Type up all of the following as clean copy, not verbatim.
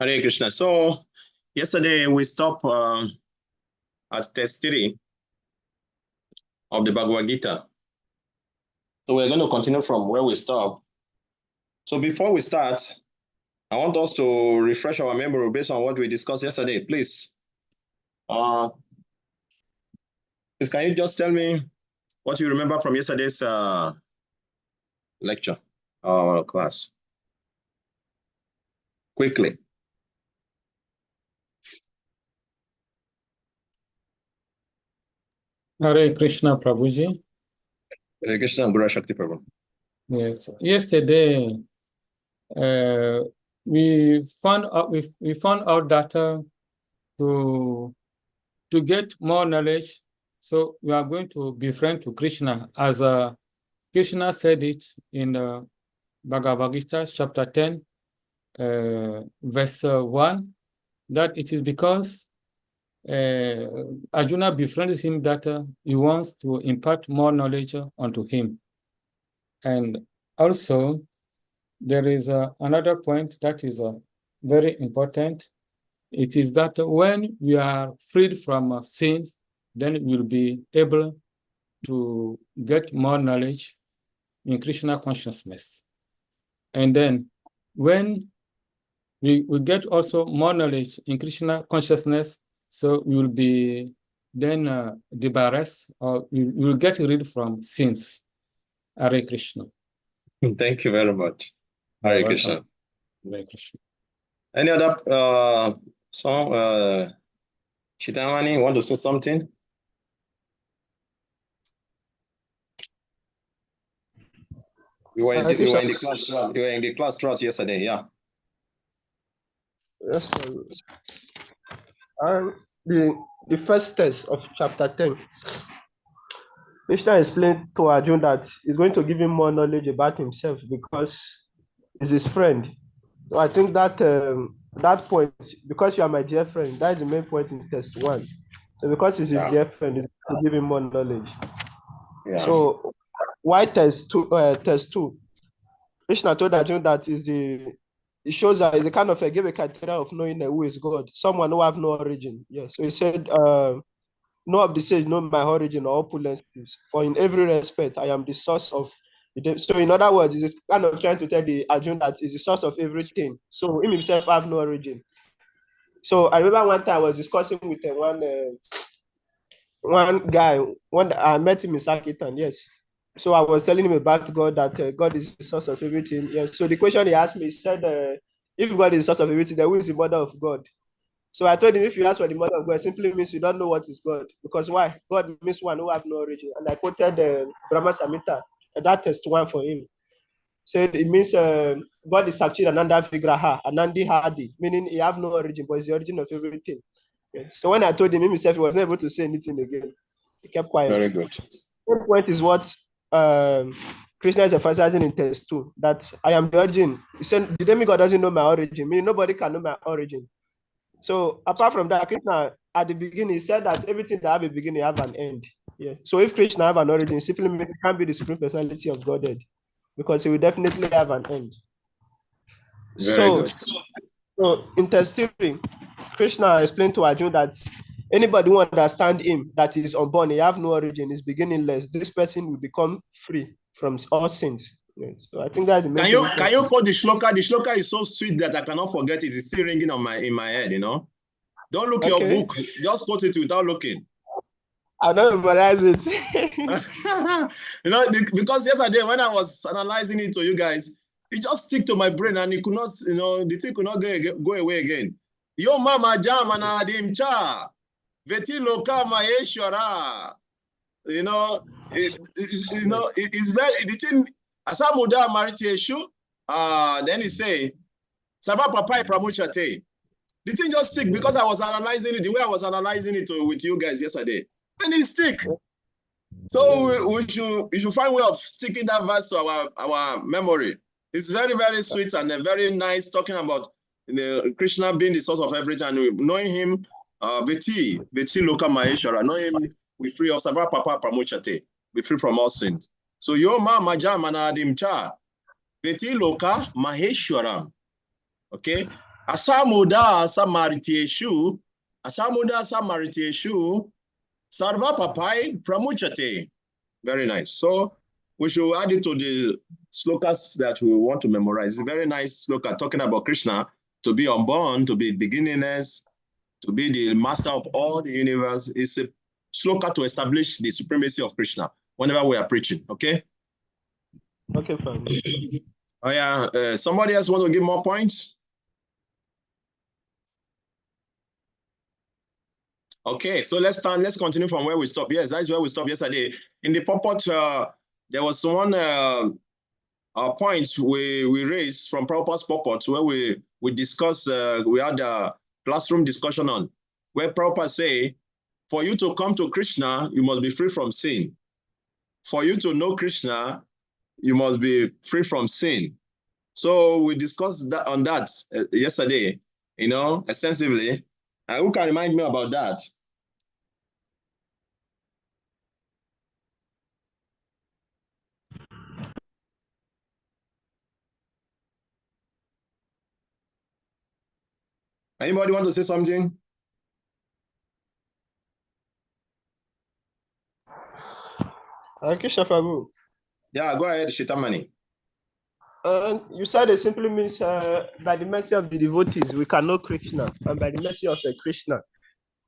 Hare Krishna. So yesterday we stopped at test 3 of the Bhagavad Gita. So we're going to continue from where we stopped. So before we start, I want us to refresh our memory based on what we discussed yesterday. Please, can you just tell me what you remember from yesterday's lecture or class? Quickly. Hare Krishna, Prabhuji. Hare Krishna, Guru Shakti Prabhu. Yes. Yesterday, we found out that to get more knowledge, so we are going to be friend to Krishna, as Krishna said it in Bhagavad Gita, chapter 10, verse 1, that it is because Arjuna befriends him that he wants to impart more knowledge onto him. And also, there is another point that is very important. It is that when we are freed from sins, then we'll be able to get more knowledge in Krishna consciousness. And then when we get also more knowledge in Krishna consciousness, so we will be then debarrassed, or we will get rid from sins. Hare Krishna. Thank you very much. Hare Krishna. Hare Krishna. Any other song? Chitamani, want to say something? You were in the class throughout. You were in the class throughout yesterday, yeah. Yes, the first test of chapter 10. Krishna explained to Arjuna that he's going to give him more knowledge about himself because he's his friend. So I think that that point, because you are my dear friend, that is the main point in test 1. So because he's his dear friend, he's going to give him more knowledge. Yeah. So why test 2? Krishna told Arjuna that it shows that it's a kind of give a criteria of knowing who is God, someone who have no origin. Yes. So he said, no of the sage know my origin or opulences, for in every respect I am the source of. So in other words, it's kind of trying to tell the Arjuna that is the source of everything. So him himself have no origin. So I remember one time I was discussing with one guy, I met him in Sakitan, yes. So I was telling him about God, that God is the source of everything. Yes. So the question he asked me, he said, if God is the source of everything, then who is the mother of God? So I told him, if you ask for the mother of God, it simply means you don't know what is God. Because why? God means one who have no origin. And I quoted Brahma Samhita, that test 1 for him. Said it means God is Sakshi Ananda Vigraha, Anandi Hadi, meaning he have no origin, but he's the origin of everything. Okay. So when I told him himself, he was not able to say anything again. He kept quiet. Very good. The point is what Krishna is emphasizing in test 2, that I am the origin. He said the demigod doesn't know my origin, meaning nobody can know my origin. So apart from that, Krishna at the beginning, he said that everything that have a beginning have an end. Yes. So if Krishna have an origin, simply means it can't be the supreme personality of Godhead, because he will definitely have an end. So in test 3, Krishna explained to Arjuna that anybody who understand him, that is unborn, he have no origin, is beginningless, this person will become free from all sins. Yes. So I think that's the main thing. Can you quote the shloka? The shloka is so sweet that I cannot forget it. It's still ringing in my head, you know. Don't look your book, just quote it without looking. I don't memorize it. You know, because yesterday when I was analyzing it to you guys, it just stick to my brain and it could not, you know, the thing could not go away again. Yo mama jamana dimcha, veti loka maeshwara. You know, it's very, the thing, asamuda mariteshu, then he say, Sabah papai pramuchate. The thing just stick because I was analyzing it the way I was analyzing it with you guys yesterday. And it stick. So we should find a way of sticking that verse to our memory. It's very, very sweet and very nice, talking about the Krishna being the source of everything, and knowing him, Veti Loka Maheshwara, knowing him, we free of Sabra Papa Pramuchate, we free from all sins. So Yoma Maja Manadim Cha, Veti Loka Maheshwara. Okay? Asamuda Samarityeshu, Sarva Papai Pramuchate. Very nice. So we should add it to the slokas that we want to memorize. It's a very nice sloka talking about Krishna, to be unborn, to be beginningless, to be the master of all the universe. It's a sloka to establish the supremacy of Krishna whenever we are preaching, okay? Okay, fine. Oh yeah, somebody else want to give more points? Okay, so let's continue from where we stopped. Yes, that's where we stopped yesterday. In the purport, there was one point we raised from Prabhupada's purport where we discussed, we had a classroom discussion on, where Prabhupada say, for you to come to Krishna, you must be free from sin. For you to know Krishna, you must be free from sin. So we discussed that on that yesterday, extensively. Who can remind me about that? Anybody want to say something? Krishna Prabhu. Yeah, go ahead, Shitamani. You said it simply means by the mercy of the devotees, we can know Krishna, and by the mercy of Krishna,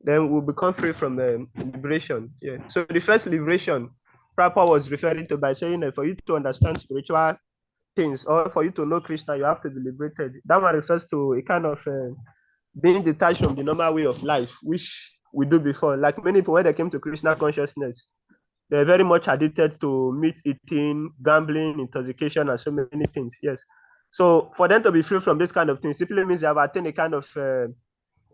then we'll become free from liberation. Yeah. So the first liberation, Prabhupada was referring to by saying that for you to understand spiritual things or for you to know Krishna, you have to be liberated. That one refers to a kind of being detached from the normal way of life, which we do before. Like many people, when they came to Krishna consciousness, they're very much addicted to meat eating, gambling, intoxication, and so many things. Yes. So for them to be free from this kind of thing simply means they have attained a kind of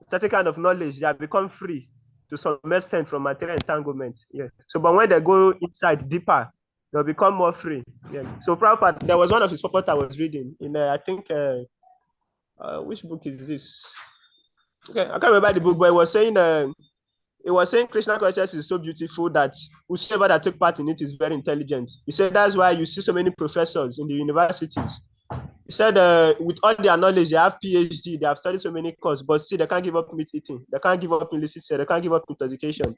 certain kind of knowledge. They have become free to some extent from material entanglement. Yeah. So, but when they go inside deeper, they'll become more free. Yeah. So Prabhupada, there was one of his purport I was reading in I think which book is this? Okay, I can't remember the book, but it was saying Krishna consciousness is so beautiful that whosoever that took part in it is very intelligent. He said that's why you see so many professors in the universities. He said with all their knowledge, they have PhD, they have studied so many courses, but still they can't give up meat eating, they can't give up illicit sex, they can't give up intoxication.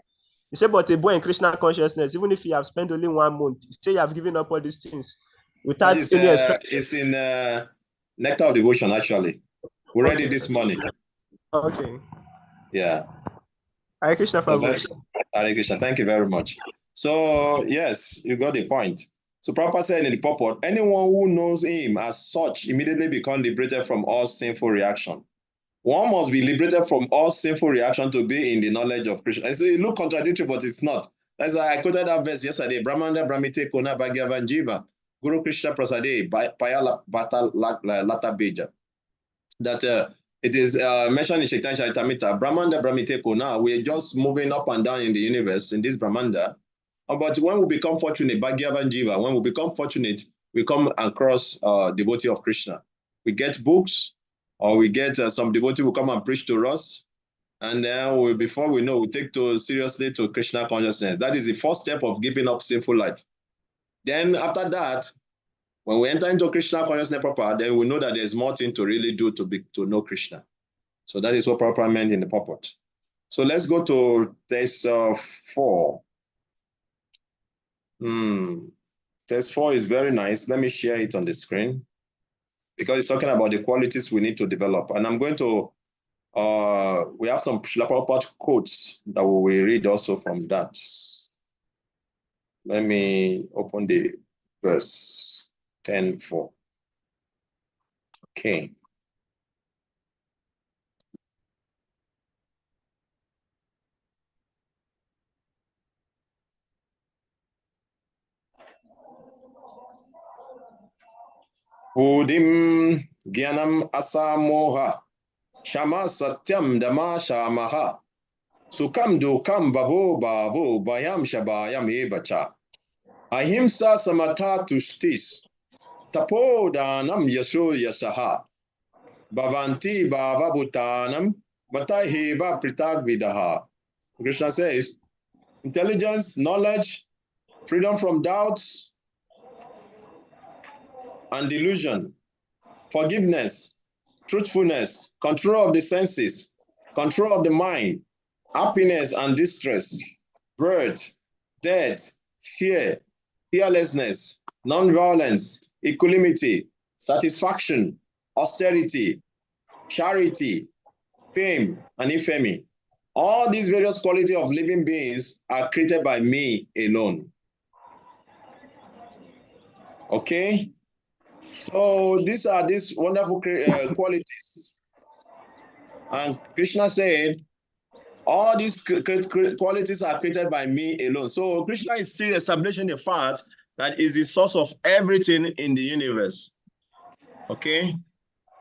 He said, but a boy in Krishna consciousness, even if you have spent only 1 month, still you have given up all these things without any it's in Nectar of Devotion, actually. We read it this morning. Okay. Yeah. Hare Krishna, Hare Krishna, thank you very much. So, yes, you got the point. So Prabhupada said in the purport, anyone who knows him as such immediately becomes liberated from all sinful reaction. One must be liberated from all sinful reaction to be in the knowledge of Krishna. I say it looks contradictory, but it's not. That's why I quoted that verse yesterday. Brahmanda Brahmite Kona Bhagyavan Jiva, Guru Krishna Prasade, Paya Bata Lata Beja. That it is mentioned in Chaitanya Charitamrita, Brahmanda Brahmite Kona. We're just moving up and down in the universe in this Brahmanda. But when we become fortunate, Bhagyavan Jiva, when we become fortunate, we come across devotee of Krishna. We get books, or we get some devotee who come and preach to us, and then before we know, we take seriously to Krishna consciousness. That is the first step of giving up sinful life. Then after that, when we enter into Krishna consciousness proper, then we know that there's more thing to really do to know Krishna. So that is what Prabhupada meant in the purport. So let's go to text 4. Text 4 is very nice. Let me share it on the screen because it's talking about the qualities we need to develop. And I'm going to, we have some Srila Prabhupada quotes that we will read also from that. Let me open the verse 10:4. Okay. Udim Gyanam Asamoha Shama Satyam Dama Shamaha Sukam Dukam Babo Babo Bayam Shabayam Ebacha Ahimsa Samata Tushtis Tapodanam Yasho Yasaha Bhavanti Bhavabutanam Mataheva Pritag Vidaha. Krishna says, intelligence, knowledge, freedom from doubts and delusion, forgiveness, truthfulness, control of the senses, control of the mind, happiness and distress, birth, death, fear, fearlessness, non-violence, equanimity, satisfaction, austerity, charity, fame, and infamy. All these various qualities of living beings are created by me alone. Okay? So these are these wonderful qualities. And Krishna said, all these qualities are created by me alone. So Krishna is still establishing the fact that is the source of everything in the universe. Okay?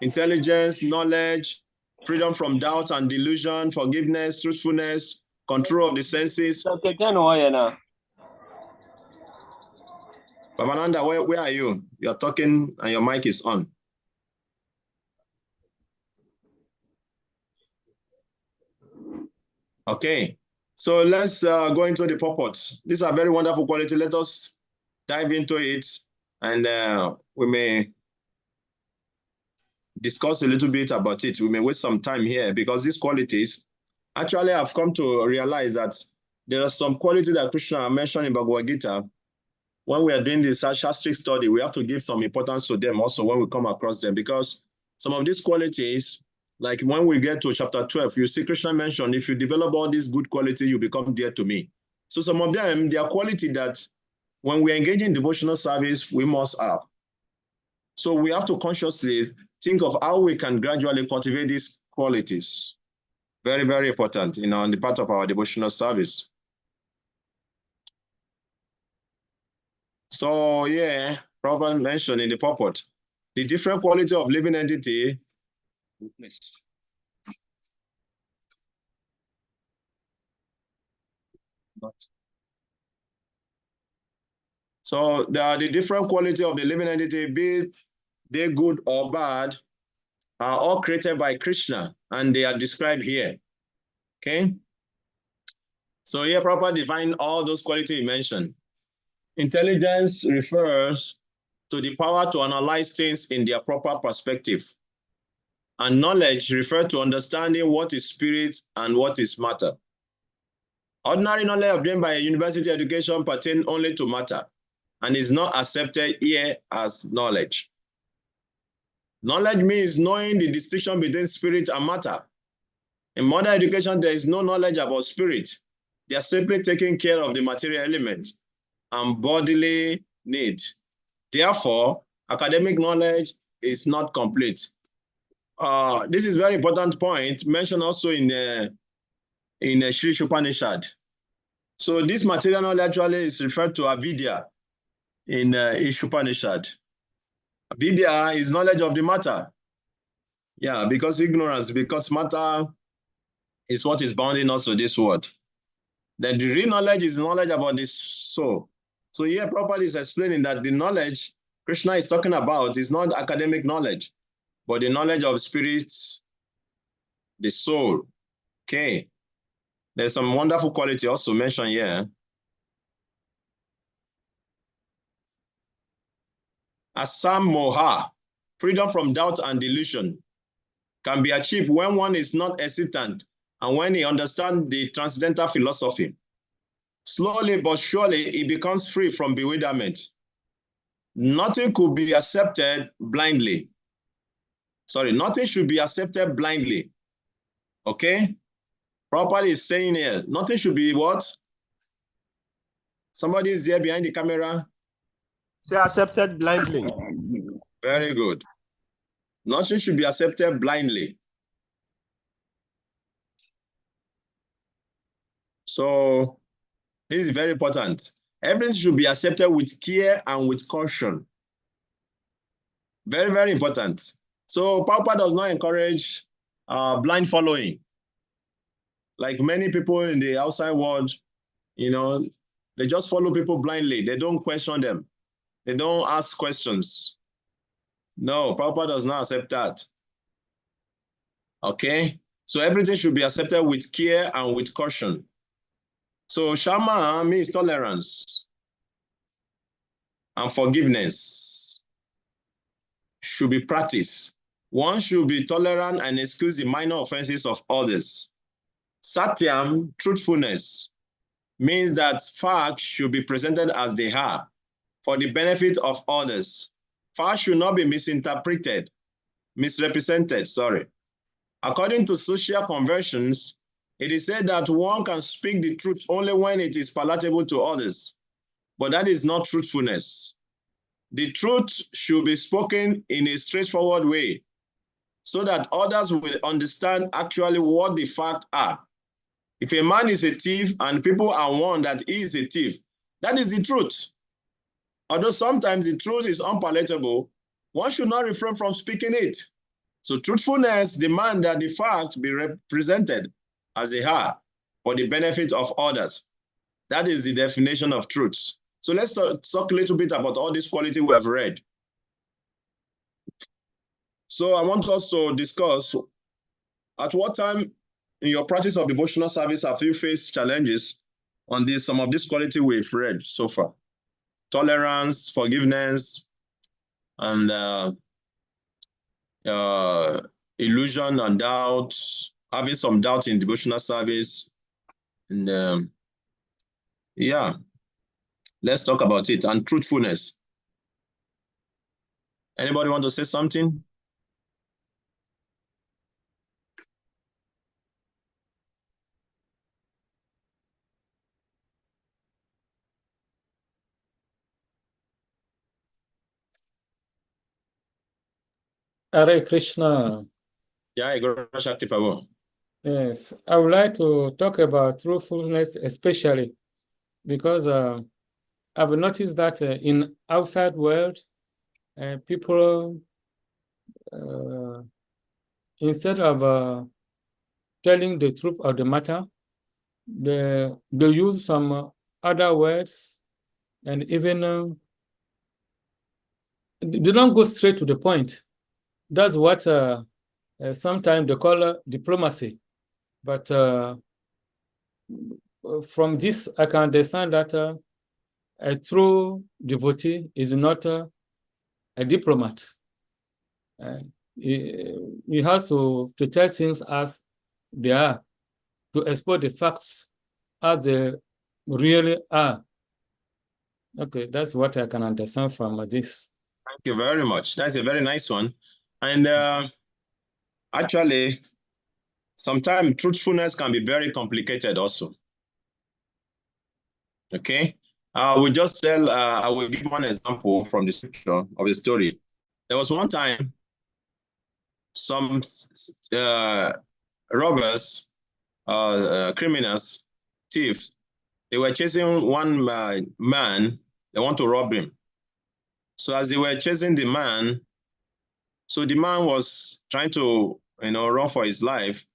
Intelligence, knowledge, freedom from doubt and delusion, forgiveness, truthfulness, control of the senses. Babananda, where are you? You're talking and your mic is on. Okay, so let's go into the purport. These are very wonderful qualities. Let us dive into it, and we may discuss a little bit about it. We may waste some time here because these qualities, actually I've come to realize that there are some qualities that Krishna mentioned in Bhagavad Gita. When we are doing this shastri study, we have to give some importance to them also when we come across them, because some of these qualities, like when we get to chapter 12, you see Krishna mentioned, if you develop all these good qualities, you become dear to me. So some of them, they are quality that when we engage in devotional service, we must have. So we have to consciously think of how we can gradually cultivate these qualities. Very, very important, on the part of our devotional service. So yeah, Prabhupada mentioned in the purport, the different quality of living entity. So the different quality of the living entity, be they good or bad, are all created by Krishna, and they are described here. Okay. So here, Prabhupada define all those qualities he mentioned. Intelligence refers to the power to analyze things in their proper perspective. And knowledge refers to understanding what is spirit and what is matter. Ordinary knowledge obtained by a university education pertains only to matter and is not accepted here as knowledge. Knowledge means knowing the distinction between spirit and matter. In modern education, there is no knowledge about spirit. They are simply taking care of the material element and bodily need. Therefore, academic knowledge is not complete. This is a very important point mentioned also in Sri Upanishad. So this material knowledge actually is referred to avidya in Upanishad. Avidya is knowledge of the matter. Yeah, because ignorance, because matter is what is bounding us to this world. Then the real knowledge is knowledge about the soul. So here Prabhupada is explaining that the knowledge Krishna is talking about is not academic knowledge, but the knowledge of spirits, the soul. Okay. There's some wonderful quality also mentioned here. Asam moha, freedom from doubt and delusion, can be achieved when one is not hesitant and when he understands the transcendental philosophy. Slowly but surely, he becomes free from bewilderment. Nothing could be accepted blindly. Sorry, nothing should be accepted blindly. Okay? Prabhupada is saying here, nothing should be what? Somebody is there behind the camera. Say accepted blindly. Very good. Nothing should be accepted blindly. So this is very important. Everything should be accepted with care and with caution. Very, very important. So Prabhupada does not encourage blind following. Like many people in the outside world, they just follow people blindly. They don't question them. They don't ask questions. No, Prabhupada does not accept that. Okay? So everything should be accepted with care and with caution. So Shama means tolerance and forgiveness should be practiced One should be tolerant and excuse the minor offenses of others. Satyam, truthfulness, means that facts should be presented as they are for the benefit of others. Facts should not be misrepresented. According to social conventions, it is said that one can speak the truth only when it is palatable to others, but that is not truthfulness. The truth should be spoken in a straightforward way so that others will understand actually what the facts are. If a man is a thief and people are warned that he is a thief, that is the truth. Although sometimes the truth is unpalatable, one should not refrain from speaking it. So truthfulness demands that the facts be represented as they are for the benefit of others. That is the definition of truth. So let's talk a little bit about all this quality we have read. So I want us to discuss at what time in your practice of devotional service have you faced challenges on some of this quality we've read so far? Tolerance, forgiveness, and illusion and doubt, having some doubt in devotional service. And yeah, let's talk about it. And truthfulness. Anybody want to say something? Hare Krishna. Yeah, Shakti Prabhu. Yes, I would like to talk about truthfulness, especially because I've noticed that in outside world, people instead of telling the truth of the matter, they use some other words, and even they don't go straight to the point. That's what sometimes they call diplomacy. But from this, I can understand that a true devotee is not a diplomat. He has to tell things as they are, to expose the facts as they really are. Okay, that's what I can understand from this. Thank you very much. That's a very nice one. And actually, sometimes truthfulness can be very complicated also. Okay, I will give one example from the scripture of the story. There was one time some robbers, criminals, thieves, they were chasing one man. They want to rob him. So as they were chasing the man, so the man was trying to run for his life.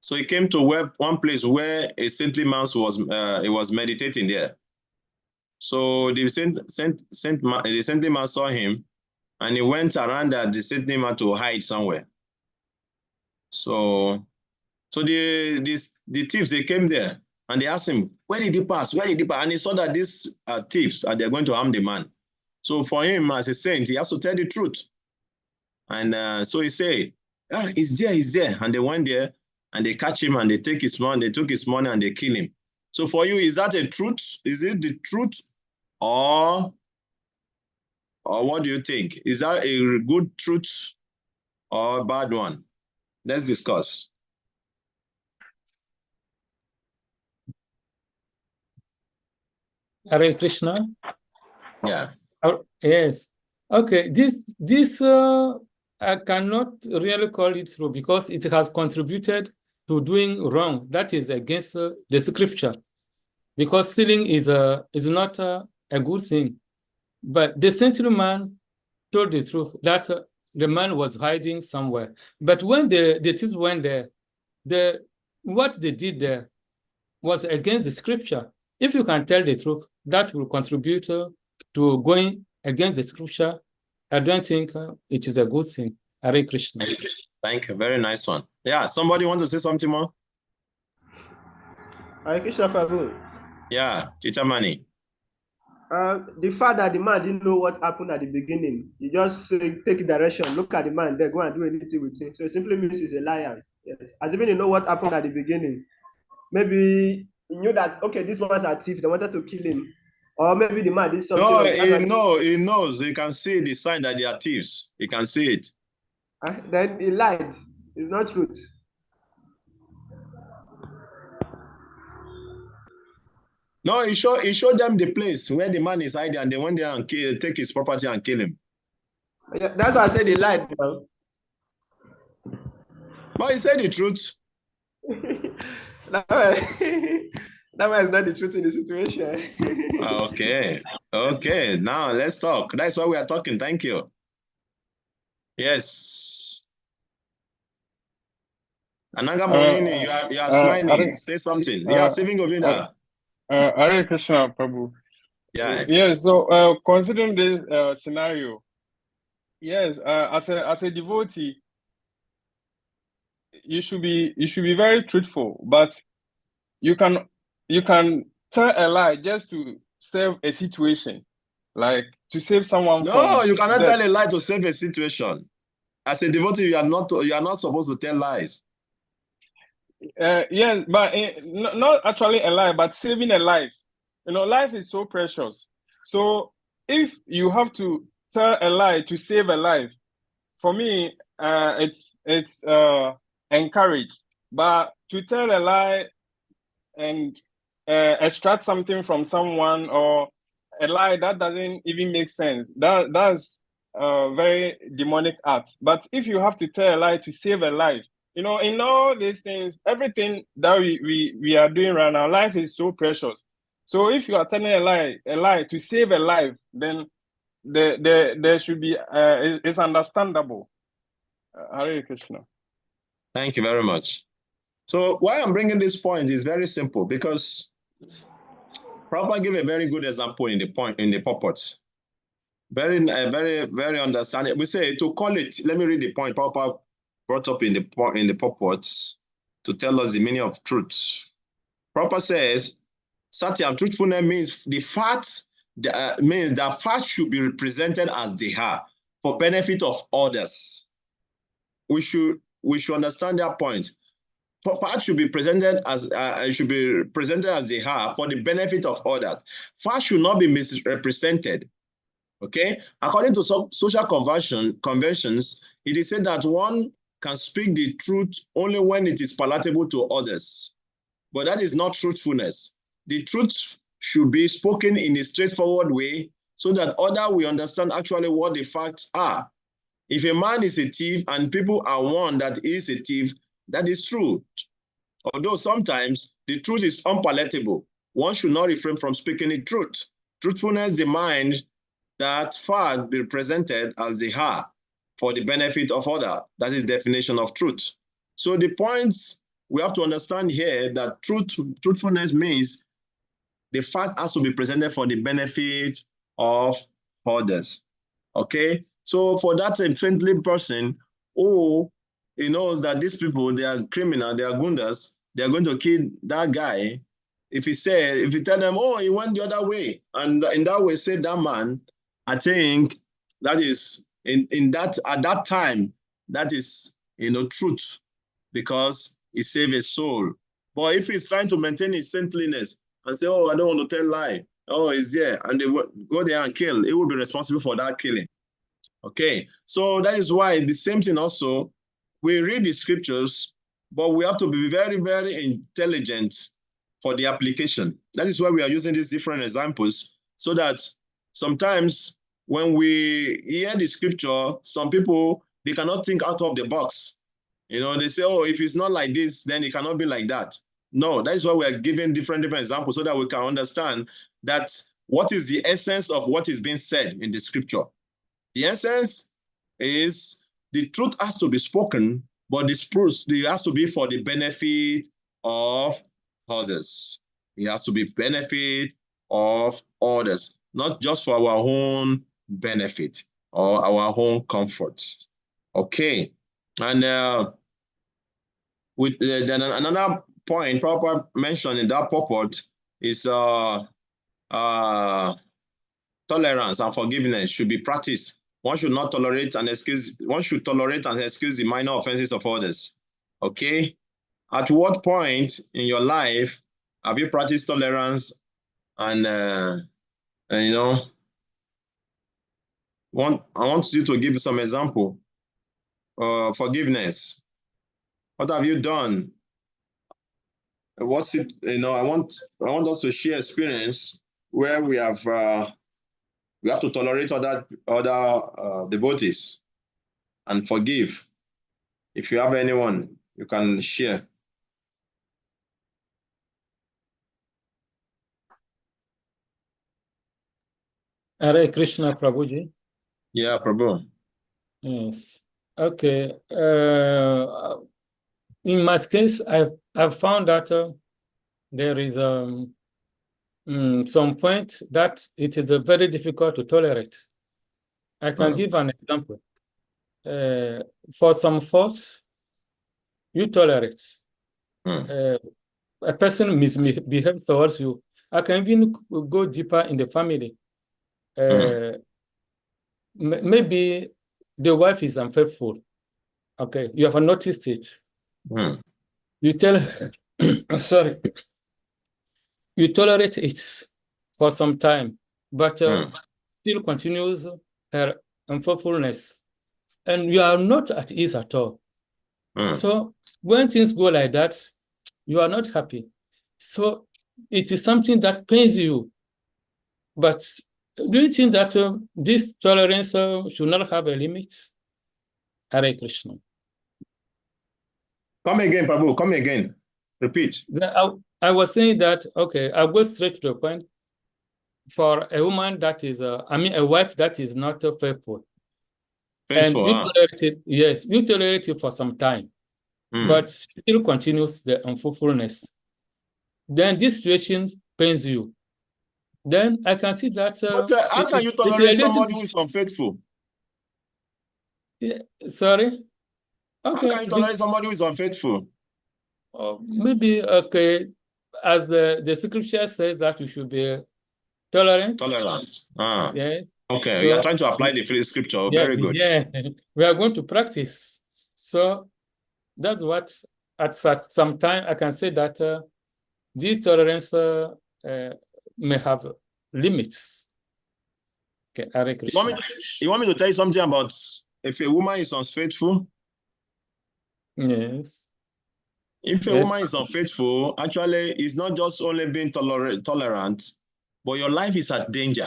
So he came to one place where a saintly man was meditating there. So the saintly man saw him, and he went around the saintly man to hide somewhere. So the thieves, they came there and they asked him, where did he pass? Where did he pass? And he saw that these are thieves and they're going to harm the man. So for him as a saint, he has to tell the truth. And so he said, he's there. And they went there and they catch him and they take his money. They took his money and they kill him. So for you, is that a truth? Is it the truth, or what do you think? Is that a good truth or a bad one? Let's discuss. Hare Krishna. Yeah. Yes. Okay. This I cannot really call it true because it has contributed to doing wrong. That is against the scripture. Because stealing is not a good thing. But the saintly man told the truth that the man was hiding somewhere. But when the thieves went there, what they did there was against the scripture. If you can tell the truth, that will contribute to going against the scripture. I don't think it is a good thing. Hare Krishna. Thank you. Very nice one. Yeah, somebody want to say something more? Hare Krishna Prabhu. Yeah, Chitamani. The fact that the man didn't know what happened at the beginning, you just say, take direction, look at the man, then go and do anything with him. So it simply means he's a liar. Yes. As even you know what happened at the beginning. Maybe he knew that, okay, these ones are thieves, they wanted to kill him. Or maybe the man did something. No, he knows. He can see the sign that they are thieves. He can see it. Then he lied. It's not truth. No, he showed them the place where the man is hiding, and they went there and take his property and kill him. Yeah, that's why I said he lied. But he said the truth. that way is not the truth in the situation. Okay. Now let's talk. That's why we are talking. Thank you. Yes. Ananga Mohini, you are smiling. Say something. Saving Govinda. Hare Krishna, Prabhu. Yeah. Yes. So, considering this scenario, yes, as a devotee, you should be very truthful, but you can tell a lie just to save a situation, like to save someone. No, you cannot tell a lie to save a situation. As a devotee, you are not supposed to tell lies. Yes, but not actually a lie, but saving a life. Life is so precious. So if you have to tell a lie to save a life, for me, it's encouraged. But to tell a lie and extract something from someone, or a lie that doesn't even make sense, that's a very demonic act. But if you have to tell a lie to save a life, in all these things, everything that we are doing right now, life is so precious. So if you are telling a lie to save a life, then there should be it's understandable. Hare Krishna. Thank you very much. So why I'm bringing this point is very simple, because Prabhupada gave a very good example in the purport. Very understanding. We say to call it. Let me read the point Prabhupada brought up in the purports to tell us the meaning of truth. Prabhupada says, Satyam, truthfulness means the facts. Means that facts should be represented as they are for benefit of others. We should understand that point. Facts should be presented as they are for the benefit of others. Facts should not be misrepresented. Okay, according to some social conventions, it is said that one can speak the truth only when it is palatable to others. But that is not truthfulness. The truth should be spoken in a straightforward way so that others will understand actually what the facts are. If a man is a thief and people are warned that he is a thief, that is true. Although sometimes the truth is unpalatable, one should not refrain from speaking the truth. Truthfulness demands that facts be presented as they are for the benefit of others. That is the definition of truth. So the points we have to understand here that truthfulness means the fact has to be presented for the benefit of others. Okay? So for that friendly person who he knows that these people, they are criminal, they are gundas, they are going to kill that guy. If you tell them, oh, he went the other way, and in that way, say that man, I think that is at that time, that is truth, because he saved a soul. But if he's trying to maintain his saintliness and say, oh, I don't want to tell lie, oh, he's there, and they go there and kill, he will be responsible for that killing. Okay, so that is why the same thing also, we read the scriptures, but we have to be very, very intelligent for the application. That is why we are using these different examples, so that sometimes when we hear the scripture, some people, they cannot think out of the box. They say, oh, if it's not like this, then it cannot be like that. No, that is why we are giving different examples so that we can understand that what is the essence of what is being said in the scripture. The essence is the truth has to be spoken, but the truth has to be for the benefit of others. It has to be benefit of others, not just for our own benefit or our own comfort. Okay, and then another point Prabhupada mentioned in that purport is tolerance and forgiveness should be practiced. One should not tolerate and excuse, one should tolerate and excuse the minor offenses of others. Okay? At what point in your life have you practiced tolerance and you know, I want you to give some example. Forgiveness. What have you done? What's it? You know, I want us to share experience where we have to tolerate other devotees and forgive. If you have anyone, you can share. Hare Krishna, Prabhuji. Yeah, Prabhu. Yes. Okay. In my case, I've found that there is some point that it is very difficult to tolerate. I can give an example. For some faults, you tolerate. A person misbehaves towards you. I can even go deeper in the family. Maybe the wife is unfaithful. Okay, you have noticed it. You tell her, sorry, you tolerate it for some time, but still continues her unfaithfulness, and you are not at ease at all. So when things go like that, you are not happy. So it is something that pains you. But do you think that this tolerance should not have a limit? Hare Krishna. Come again, Prabhu. Come again. Repeat. I was saying that, okay, I'll go straight to the point. For a woman that is, a wife that is not faithful. And you tolerate it, yes, you tolerate it for some time, but still continues the unfaithfulness. Then this situation pains you. Then I can see that. How can you tolerate somebody who is unfaithful? Yeah, sorry? Okay. How can you tolerate somebody who is unfaithful? Maybe, okay, as the scripture says that you should be tolerant. Tolerant. Yes. Okay, So, you are trying to apply the scripture. Yeah, very good. Yeah, we are going to practice. So that's what, at some time, I can say that this tolerance may have limits. Okay, Hare Krishna. You want me to tell you something about if a woman is unfaithful? Yes. If a woman is unfaithful, actually, it's not just only being tolerant, but your life is at danger.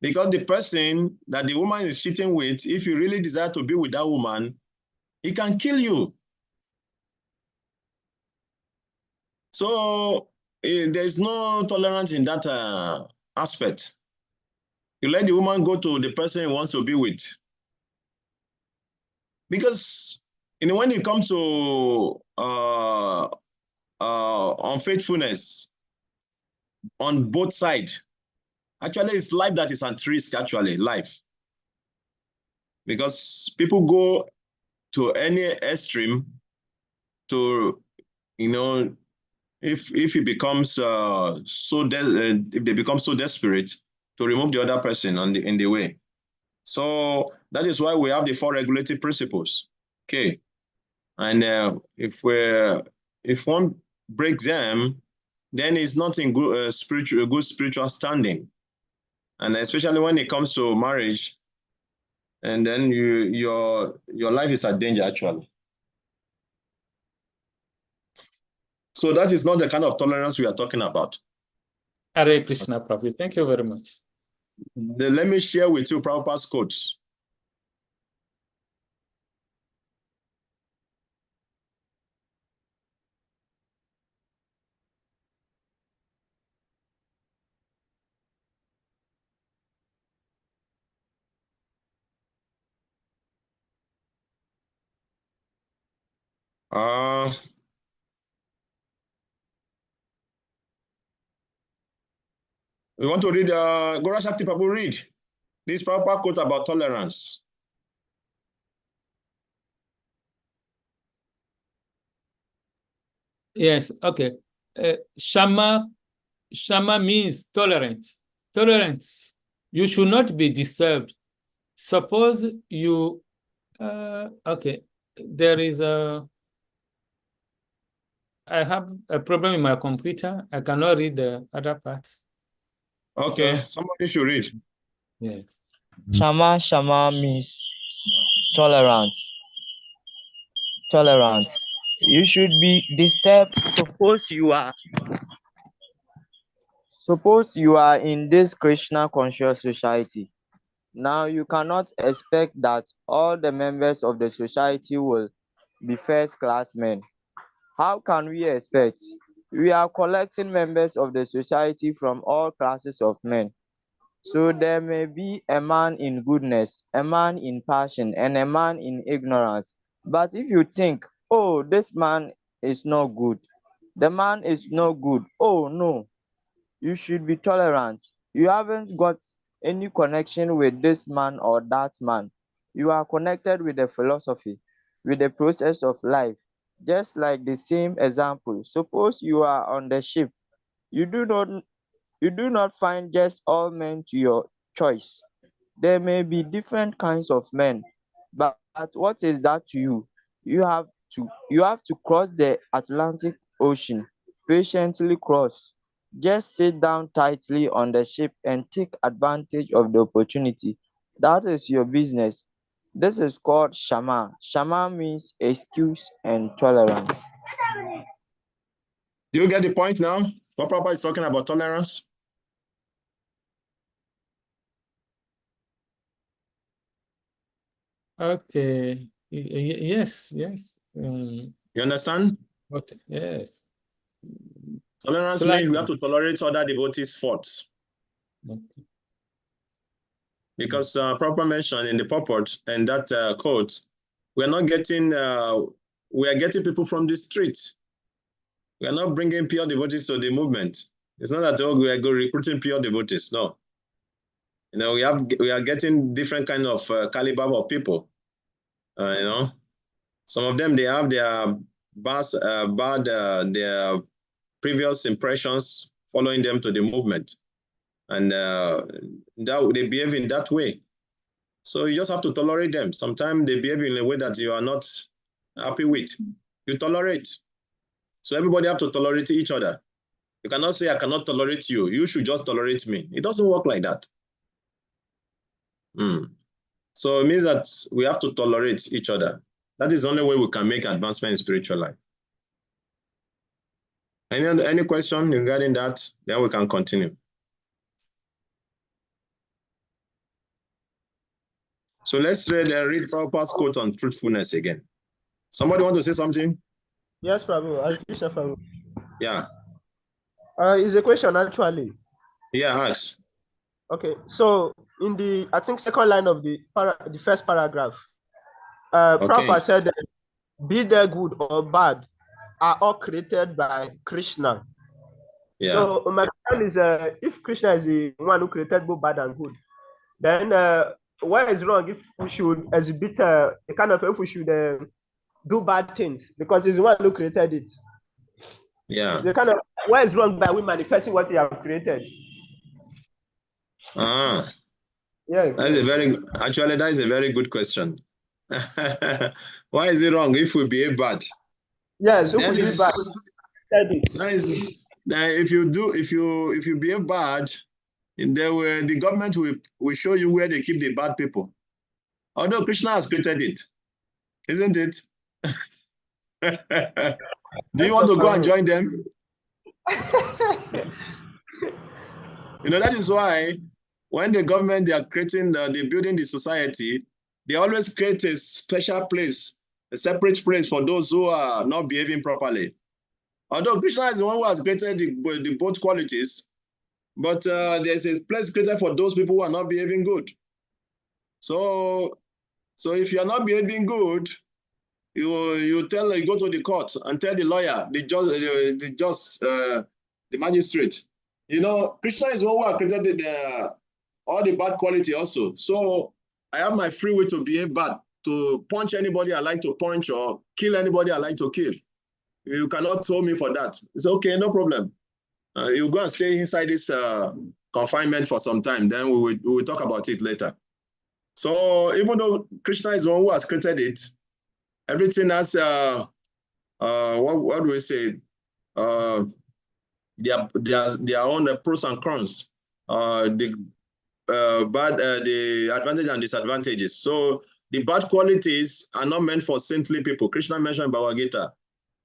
Because the person that the woman is cheating with, if you really desire to be with that woman, he can kill you. So there's no tolerance in that aspect. You let the woman go to the person he wants to be with. Because when it comes to unfaithfulness on both sides, actually it's life that is at risk, actually, life. Because people go to any extreme to, if it becomes if they become so desperate to remove the other person in the way. So that is why we have the 4 regulative principles. Okay, and if one breaks them, then it's not in good spiritual standing, and especially when it comes to marriage, and then your life is at danger, actually. So that is not the kind of tolerance we are talking about. Hare Krishna, Prabhu. Thank you very much. Let me share with you Prabhupada's quotes. We want to read Gora Shakti Prabhu, read this Prabhupada quote about tolerance. Yes, okay. Shama Shama means tolerant. Tolerance. You should not be disturbed. Suppose you, okay, there is I have a problem in my computer. I cannot read the other parts. Okay, So, somebody should read. yes. Shama means tolerant. Tolerant. You should be disturbed. Suppose you are in this Krishna conscious society. Now you cannot expect that all the members of the society will be first class men. How can we expect? We are collecting members of the society from all classes of men. So there may be a man in goodness, a man in passion, and a man in ignorance. But if you think, oh, this man is not good, the man is not good, oh no, you should be tolerant. You haven't got any connection with this man or that man. You are connected with the philosophy, with the process of life. Just like the same example, suppose you are on the ship. You do not find just all men to your choice. There may be different kinds of men, but what is that to you? You have to cross the Atlantic Ocean, patiently cross. Just sit down tightly on the ship and take advantage of the opportunity. That is your business. This is called Shama. Shama means excuse and tolerance. Do you get the point now? What Prabhupada is talking about tolerance? Okay. Yes. You understand? Okay. Yes. Tolerance means we have to tolerate other devotees' faults. Okay. Because Prabhupada mentioned in the purport and that quote, we are getting people from the street. We are not bringing pure devotees to the movement. It's not that we are recruiting pure devotees. No. We are getting different kind of caliber of people. Some of them, they have their their previous impressions following them to the movement, and they behave in that way. So you just have to tolerate them. Sometimes they behave in a way that you are not happy with. You tolerate. So everybody have to tolerate each other. You cannot say, I cannot tolerate you. You should just tolerate me. It doesn't work like that. So it means that we have to tolerate each other. That is the only way we can make advancement in spiritual life. Any question regarding that? Then we can continue. So let's read Prabhupada's quote on truthfulness again. Somebody want to say something? Yes, Prabhu. Yeah. It's a question actually. Yeah, ask. Okay, so in the, I think, second line of the first paragraph, Prabhupada said that be they good or bad are all created by Krishna. Yeah. So my question is, if Krishna is the one who created both bad and good, then what is wrong if we should exhibit if we should do bad things because he's the one who created it? Yeah. What is wrong by we manifesting what he has created? Yes. That is a very good question. Why is it wrong if we behave bad? Yes, if we do bad. If you behave bad, the government will show you where they keep the bad people. Although Krishna has created it, isn't it? Do you want to go and join them? That is why when the government, they are creating, they're building the society, they always create a special place, a separate place for those who are not behaving properly. Although Krishna is the one who has created the both qualities, but there's a place created for those people who are not behaving good. So if you are not behaving good, you go to the court and tell the lawyer, the magistrate. Krishna is the one who has created all the bad quality also. So I have my free will to behave bad, to punch anybody I like to punch or kill anybody I like to kill. You cannot hold me for that. It's okay, no problem. You go and stay inside this confinement for some time, then we will talk about it later. So even though Krishna is the one who has created it, everything has what do we say? Their own pros and cons, the advantage and disadvantages. So the bad qualities are not meant for saintly people. Krishna mentioned in Bhagavad Gita.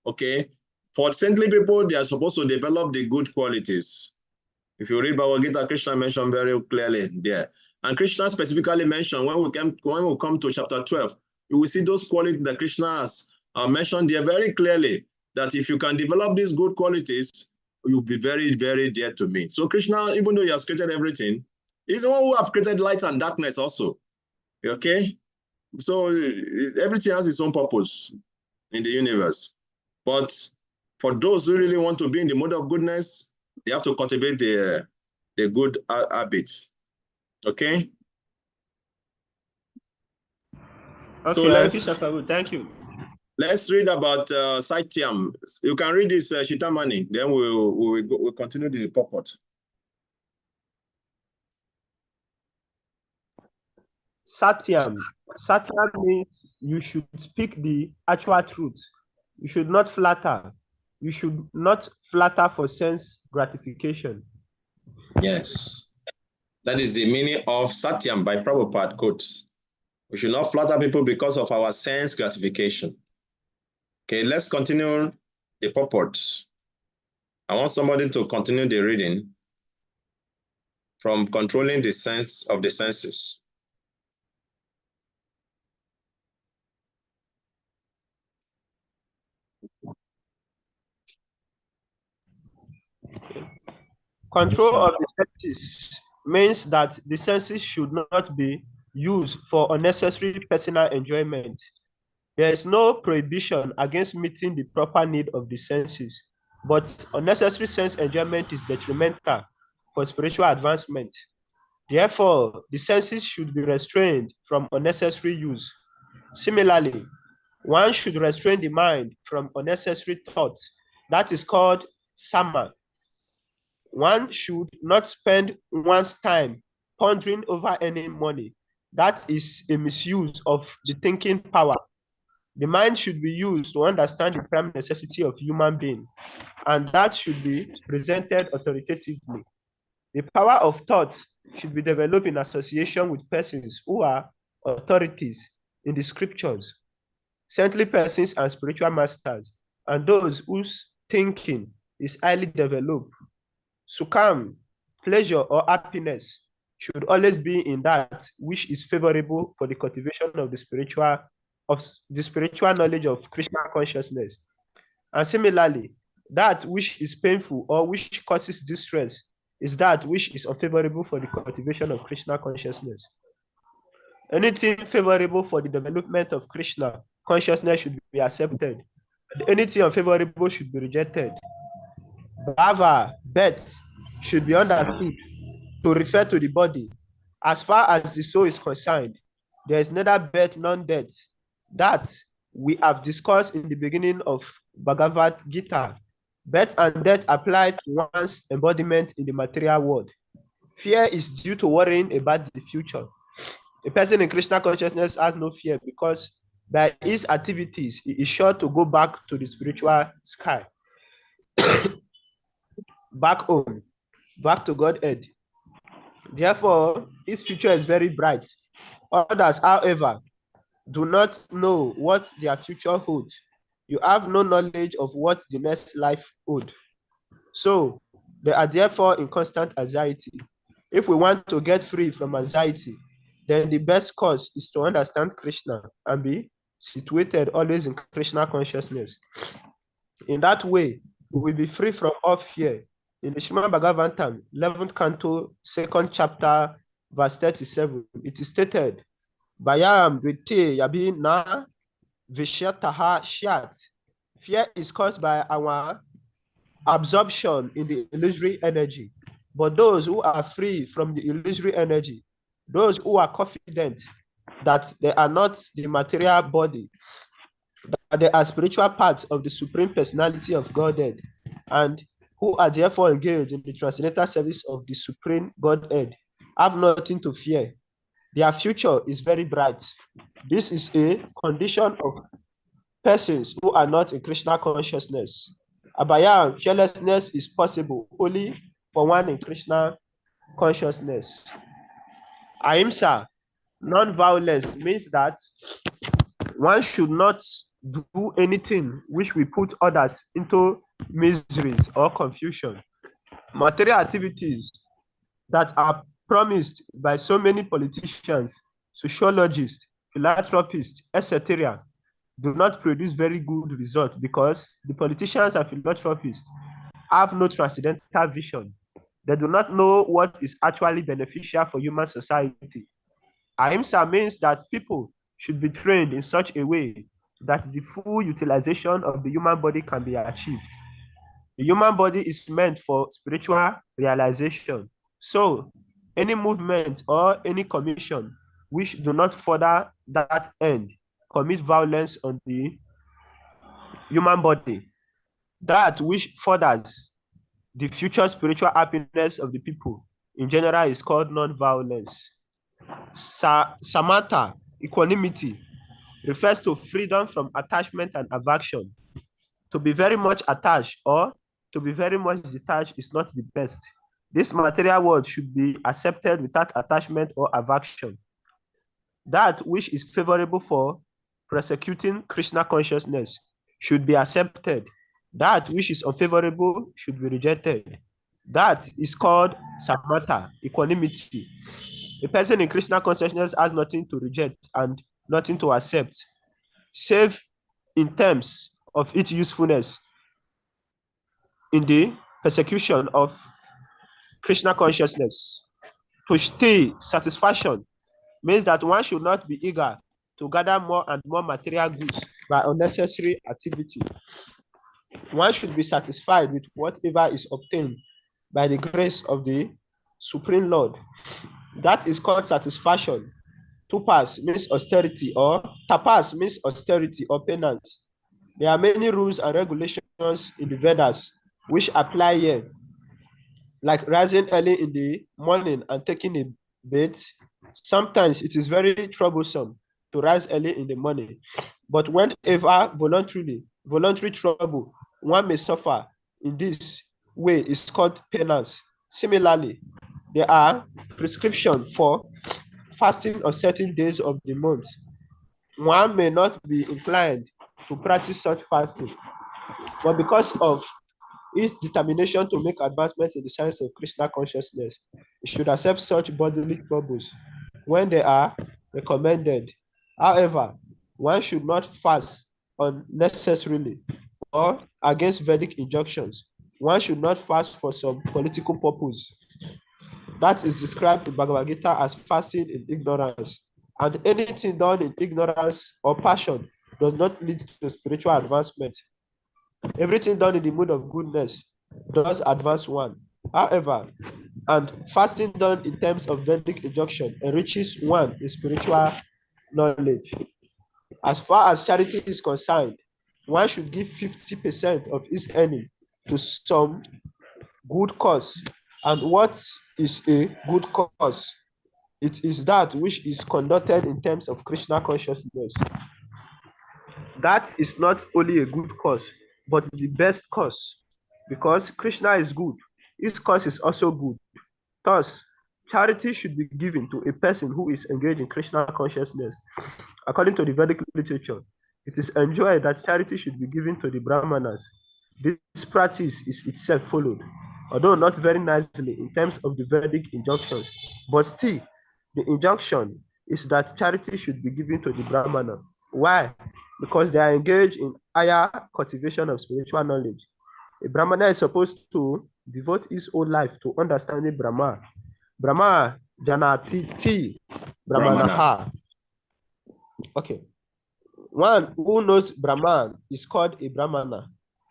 Okay, for saintly people, they are supposed to develop the good qualities. If you read Bhagavad Gita, Krishna mentioned very clearly there. And Krishna specifically mentioned when we come to chapter 12, you will see those qualities that Krishna has mentioned there very clearly, that if you can develop these good qualities, you'll be very, very dear to me. So Krishna, even though he has created everything, he's the one who has created light and darkness also. Okay? So everything has its own purpose in the universe. But for those who really want to be in the mode of goodness, they have to cultivate the good habit. Okay? Okay, So thank you. Let's read about Satyam. You can read this Shitamani, then we'll continue the purport. Satyam. Satyam means you should speak the actual truth. You should not flatter. You should not flatter for sense gratification. Yes. That is the meaning of Satyam by Prabhupada quotes. We should not flatter people because of our sense gratification. Okay, let's continue the purport. I want somebody to continue the reading from controlling the sense of the senses. Control of the senses means that the senses should not be used for unnecessary personal enjoyment. There is no prohibition against meeting the proper need of the senses, but unnecessary sense enjoyment is detrimental for spiritual advancement. Therefore, the senses should be restrained from unnecessary use. Similarly, one should restrain the mind from unnecessary thoughts. That is called sama. One should not spend one's time pondering over any money. That is a misuse of the thinking power. The mind should be used to understand the prime necessity of human being, and that should be presented authoritatively. The power of thought should be developed in association with persons who are authorities in the scriptures, saintly persons and spiritual masters, and those whose thinking is highly developed. Sukham, pleasure or happiness should always be in that which is favorable for the cultivation of the spiritual knowledge of Krishna consciousness. And similarly, that which is painful or which causes distress is that which is unfavorable for the cultivation of Krishna consciousness. Anything favorable for the development of Krishna consciousness should be accepted. Anything unfavorable should be rejected. Bhava, birth, should be understood to refer to the body. As far as the soul is concerned, there is neither birth nor death. That we have discussed in the beginning of Bhagavad Gita. Birth and death apply to one's embodiment in the material world. Fear is due to worrying about the future. A person in Krishna consciousness has no fear because by his activities, he is sure to go back to the spiritual sky. Back home, back to Godhead. Therefore, his future is very bright. Others, however, do not know what their future holds. You have no knowledge of what the next life holds. So, they are therefore in constant anxiety. If we want to get free from anxiety, then the best course is to understand Krishna and be situated always in Krishna consciousness. In that way, we will be free from all fear. In the Srimad Bhagavatam, 11th canto, 2nd chapter, verse 37, it is stated, Bayam Dvite Yabi Na Vishyataha Shyat. Fear is caused by our absorption in the illusory energy. But those who are free from the illusory energy, those who are confident that they are not the material body, that they are spiritual parts of the Supreme Personality of Godhead, and who are therefore engaged in the transcendental service of the Supreme Godhead, have nothing to fear. Their future is very bright. This is a condition of persons who are not in Krishna consciousness. Abhaya and fearlessness is possible only for one in Krishna consciousness. Ahimsa, non-violence, means that one should not do anything which will put others into miseries or confusion. Material activities that are promised by so many politicians, sociologists, philanthropists, etc., do not produce very good results because the politicians and philanthropists have no transcendental vision. They do not know what is actually beneficial for human society. Ahimsa means that people should be trained in such a way that the full utilization of the human body can be achieved. The human body is meant for spiritual realization. So, any movement or any commission which do not further that end commit violence on the human body. That which furthers the future spiritual happiness of the people in general is called non-violence. Samatha, equanimity, refers to freedom from attachment and aversion. To be very much attached or to be very much detached is not the best. This material world should be accepted without attachment or aversion. That which is favorable for prosecuting Krishna consciousness should be accepted. That which is unfavorable should be rejected. That is called samatha, equanimity. A person in Krishna consciousness has nothing to reject and nothing to accept, save in terms of its usefulness in the persecution of Krishna consciousness. Tushti, satisfaction, means that one should not be eager to gather more and more material goods by unnecessary activity. One should be satisfied with whatever is obtained by the grace of the Supreme Lord. That is called satisfaction. Tupas means austerity, or tapas means austerity or penance. There are many rules and regulations in the Vedas which apply here, like rising early in the morning and taking a bath. Sometimes it is very troublesome to rise early in the morning, but whenever voluntary trouble one may suffer in this way is called penance. Similarly, there are prescriptions for fasting on certain days of the month. One may not be inclined to practice such fasting, but because of his determination to make advancement in the science of Krishna consciousness, he should accept such bodily troubles when they are recommended. However, one should not fast unnecessarily or against Vedic injunctions. One should not fast for some political purpose. That is described in Bhagavad Gita as fasting in ignorance. And anything done in ignorance or passion does not lead to spiritual advancement. Everything done in the mood of goodness does advance one. However, and fasting done in terms of Vedic injunction enriches one in spiritual knowledge. As far as charity is concerned, one should give 50% of his earning to some good cause. And what is a good cause? It is that which is conducted in terms of Krishna consciousness. That is not only a good cause, but the best cause, because Krishna is good. His cause is also good. Thus, charity should be given to a person who is engaged in Krishna consciousness. According to the Vedic literature, it is enjoined that charity should be given to the Brahmanas. This practice is itself followed, although not very nicely in terms of the Vedic injunctions, but still, the injunction is that charity should be given to the Brahmana. Why? Because they are engaged in higher cultivation of spiritual knowledge. A Brahmana is supposed to devote his whole life to understanding Brahma. Brahma Janati Brahmanaha. Okay. One who knows Brahman is called a Brahmana.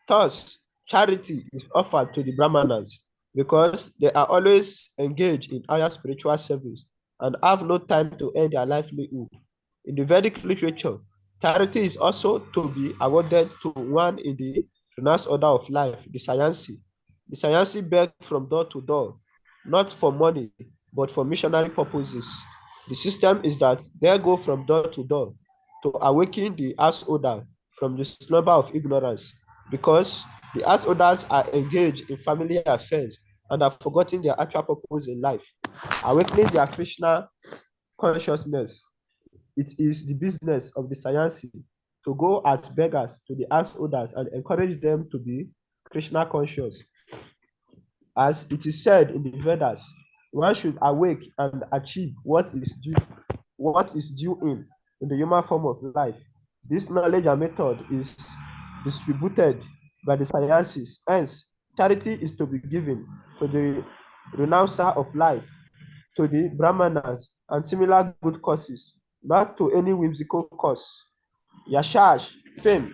Thus, charity is offered to the Brahmanas because they are always engaged in higher spiritual service and have no time to earn their livelihood. In the Vedic literature, charity is also to be awarded to one in the pronounced order of life, the Sayansi. The sannyasi beg from door to door, not for money, but for missionary purposes. The system is that they go from door to door to awaken the householder from the slumber of ignorance, because the householders are engaged in family affairs and have forgotten their actual purpose in life. Awakening their Krishna consciousness, it is the business of the sannyasi to go as beggars to the householders and encourage them to be Krishna conscious. As it is said in the Vedas, one should awake and achieve what is due in the human form of life. This knowledge and method is distributed by the sciences. Hence, charity is to be given to the renouncer of life, to the brahmanas, and similar good causes, not to any whimsical cause. Yashash, fame,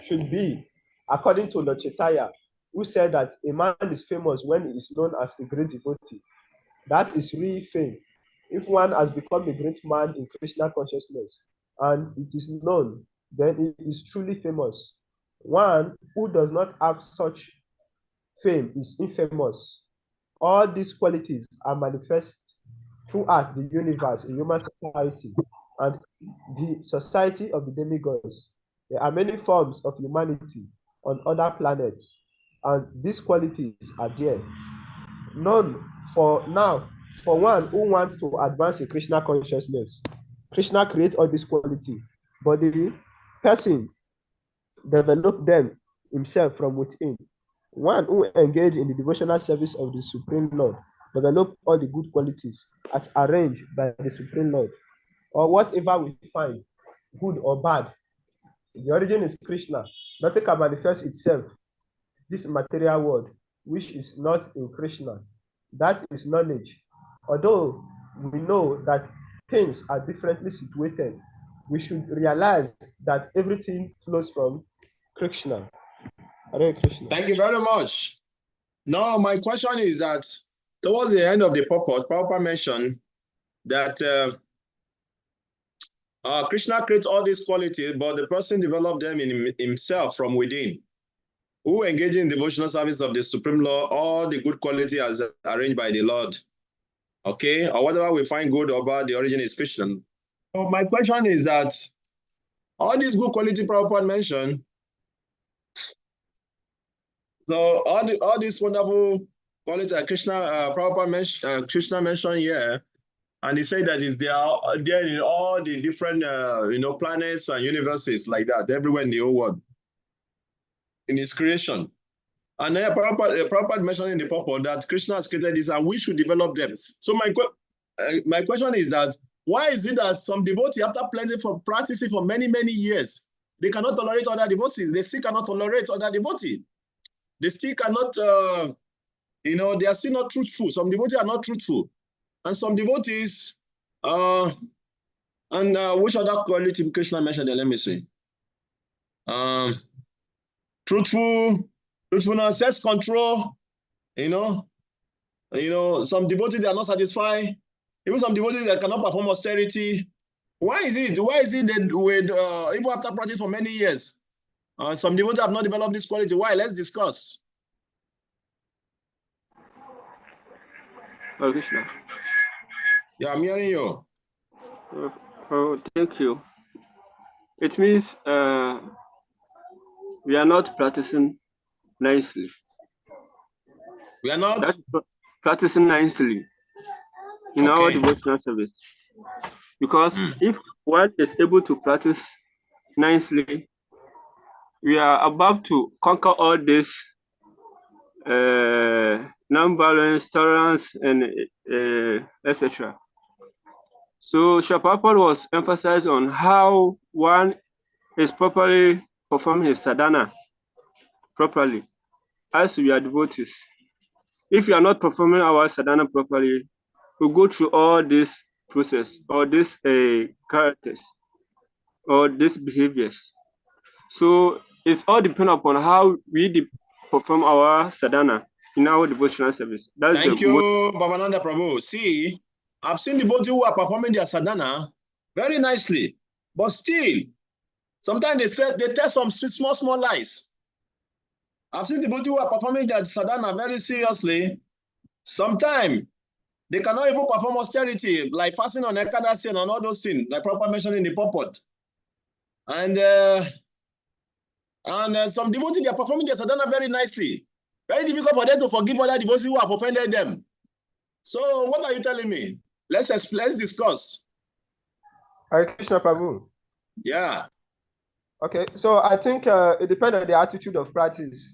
should be according to Lord Chaitanya, who said that a man is famous when he is known as a great devotee. That is real fame. If one has become a great man in Krishna consciousness and it is known, then it is truly famous. One who does not have such fame is infamous. All these qualities are manifest throughout the universe in human society and the society of the demigods. There are many forms of humanity on other planets, and these qualities are there. None for now, for one who wants to advance in Krishna consciousness, Krishna creates all these qualities, but the person develop them himself from within. One who engage in the devotional service of the Supreme Lord develop all the good qualities as arranged by the Supreme Lord, or whatever we find, good or bad. The origin is Krishna. Nothing can manifest itself, this material world, which is not in Krishna. That is knowledge. Although we know that things are differently situated, we should realize that everything flows from Krishna. Hare Krishna. Thank you very much. Now, my question is that towards the end of the purport, Prabhupada mentioned that Krishna creates all these qualities, but the person developed them in himself from within. Who engage in devotional service of the Supreme Lord, all the good quality as arranged by the Lord. Okay, or whatever we find good or bad, the origin is Krishna. So my question is that all these good quality Prabhupada mentioned, so all these wonderful qualities that Prabhupada Krishna mentioned here, and he said that they are there in all the different planets and universes like that, everywhere in the whole world, in his creation. And then Prabhupada mentioned in the purport that Krishna has created this and we should develop them. So my question is that why is it that some devotees, after practicing for many, many years, they cannot tolerate other devotees? They still cannot tolerate other devotees. They still cannot, they are still not truthful. Some devotees are not truthful. And some devotees, which other quality Krishna mentioned there? Let me see. Truthfulness, self-control, some devotees they are not satisfied. Even some devotees that cannot perform austerity. Why is it that even after practice for many years, some devotees have not developed this quality? Why? Let's discuss. Oh, Krishna. Yeah, I'm hearing you. Thank you. It means we are not practicing nicely. We are not practicing nicely in our devotional service. Because if one is able to practice nicely, we are about to conquer all this non-violence, tolerance, and etc. So Prabhupada was emphasized on how one is properly performing his sadhana properly as we are devotees. If we are not performing our sadhana properly, we go through all this process or these characters or these behaviors. So it's all dependent upon how we perform our sadhana in our devotional service. Thank you, Bhavananda Prabhu. See, I've seen devotees who are performing their sadhana very nicely, but still, sometimes they tell some small lies. I've seen people who are performing that sadhana very seriously. Sometimes they cannot even perform austerity, like fasting on Ekadasi and on all those things, like proper mentioned in the purport. And some devotees, they are performing their sadhana very nicely. Very difficult for them to forgive other devotees who have offended them. So what are you telling me? Let's discuss. Hare Krishna Prabhu. Yeah. Okay, so I think it depends on the attitude of practice.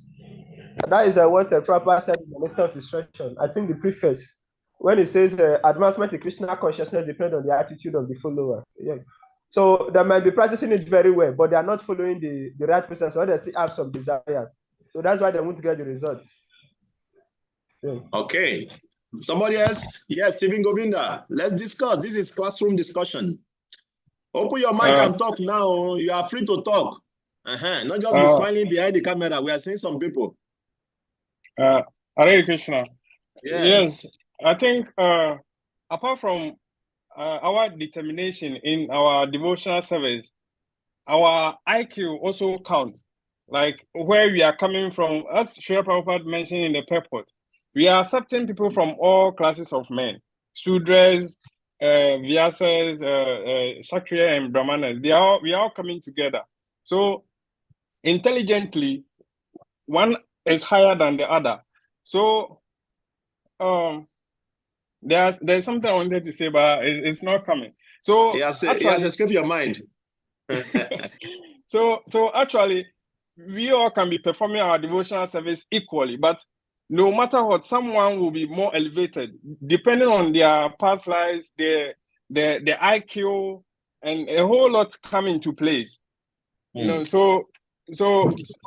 That is what a proper set in the letter of instruction. I think the preface, when it says advancement in Krishna consciousness depends on the attitude of the follower. Yeah. So they might be practicing it very well, but they are not following the right process, or they still have some desire. So that's why they won't get the results. Yeah. Okay. Somebody else? Yes, Stephen Govinda. Let's discuss. This is classroom discussion. Open your mic and talk now. You are free to talk. Not just be smiling behind the camera. We are seeing some people. Hare Krishna. Yes. I think apart from our determination in our devotional service, our IQ also counts. Like where we are coming from, as Srila Prabhupada mentioned in the purport, we are accepting people from all classes of men, Sudras, Vyasas, Kshatriya, and Brahmanas. We are all coming together. So intelligently, one is higher than the other. So there's something I wanted to say, but it's not coming. So it has escaped your mind. So actually, we all can be performing our devotional service equally, but no matter what, someone will be more elevated depending on their past lives, their IQ, and a whole lot come into place. You know, so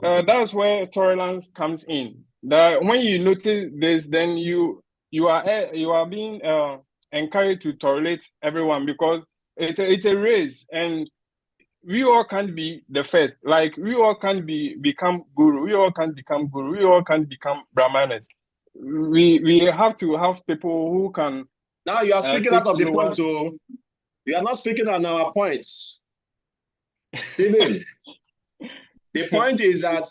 that's where tolerance comes in. That when you notice this, then you are being encouraged to tolerate everyone, because it's a race, and we all can't be the first. Like we all can't become guru. We all can't become guru. We all can't become brahmanas. We have to have people who can. Now you are speaking out of the point, so you are not speaking on our points, Stephen. The point is that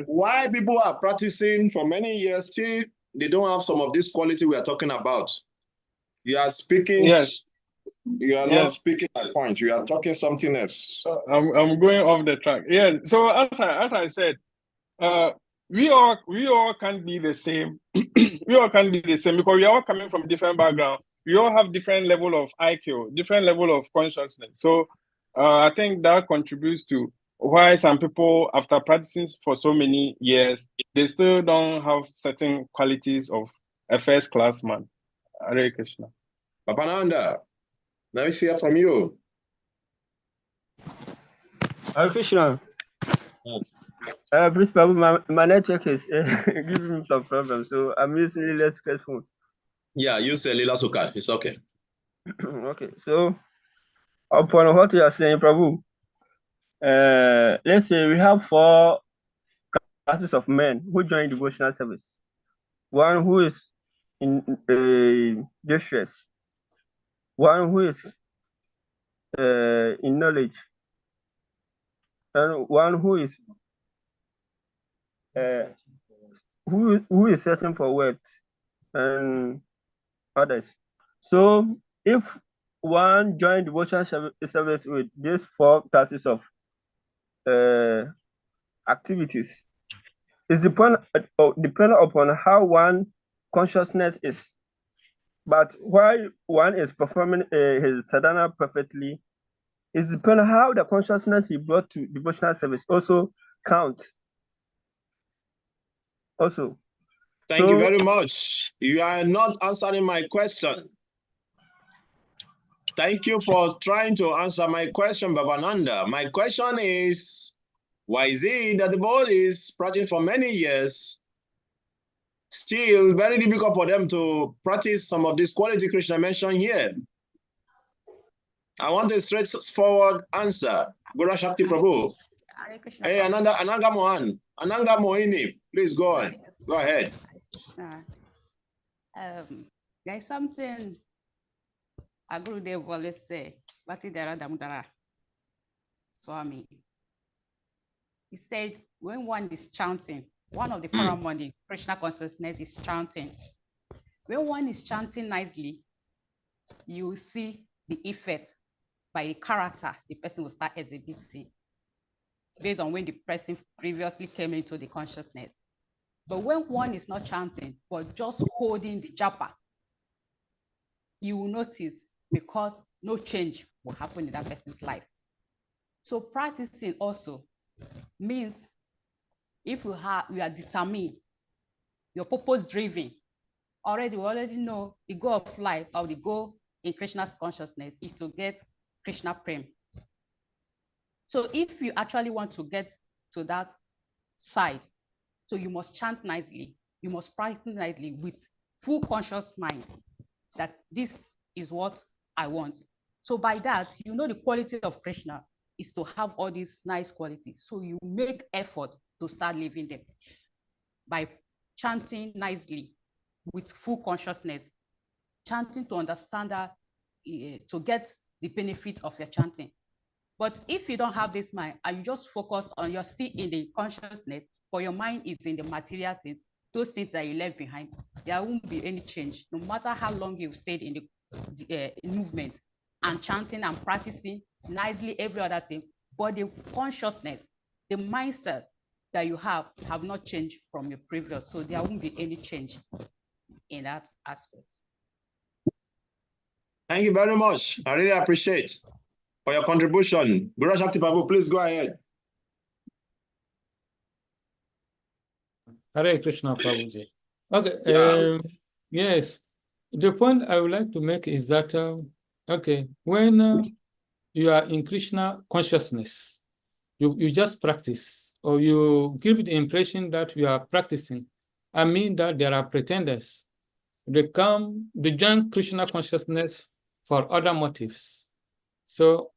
why people are practicing for many years still they don't have some of this quality we are talking about. You are speaking. Yes. You are not speaking at point. You are talking something else. I'm going off the track. Yeah. So as I said, we all can't be the same. We all can't be the same because we are all coming from different backgrounds. We all have different level of IQ, different level of consciousness. So I think that contributes to why some people, after practicing for so many years, they still don't have certain qualities of a first-class man. Hare Krishna. Papananda, let me hear from you. Hare Krishna. Please, Prabhu, my network is giving me some problems, so I'm using a less careful. Yeah, use Lila Sukha. It's okay. Okay, so upon what you are saying, Prabhu, let's say we have 4 classes of men who join devotional service. One who is in distress, one who is in knowledge, and one who is who is searching for wealth, and others. So if one join devotional service with these 4 classes of activities, it's dependent upon how one consciousness is. But while one is performing his sadhana perfectly, it's dependent how the consciousness he brought to devotional service also counts. Also. Thank you very much. You are not answering my question. Thank you for trying to answer my question, Babananda. My question is, why is it that the body is practicing for many years, still very difficult for them to practice some of this quality Krishna mentioned here? I want a straightforward answer. Guru Shakti Prabhu. Hey, Ananga Mohan. Ananga Mohini, please go on. Go ahead. There's something a Gurudev always say, Bhakti Damodara Swami. He said, when one is chanting, one of the ceremony, Krishna consciousness is chanting. When one is chanting nicely, you will see the effect by the character the person will start exhibiting based on when the person previously came into the consciousness. But when one is not chanting, but just holding the japa, you will notice because no change will happen in that person's life. So practicing also means if you are determined, you're purpose driven, we already know the goal of life or the goal in Krishna's consciousness is to get Krishna Prem. So if you actually want to get to that side, so you must chant nicely, you must practice nicely with full conscious mind that this is what I want. So by that, you know the quality of Krishna is to have all these nice qualities. So you make effort to start living them by chanting nicely with full consciousness, chanting to understand that, to get the benefit of your chanting. But if you don't have this mind and you just focus on, you're still in the consciousness, but your mind is in the material things, those things that you left behind, there won't be any change. No matter how long you've stayed in the movement and chanting and practicing nicely every other thing, but the consciousness, the mindset that you have not changed from your previous. So there won't be any change in that aspect. Thank you very much. I really appreciate for your contribution. Guru Shakti Prabhu, please go ahead. Hare Krishna Prabhuji. Okay. Yeah. Yes. The point I would like to make is that, okay, when you are in Krishna consciousness, you just practice, or you give the impression that you are practicing. I mean that there are pretenders. They join Krishna consciousness for other motives. So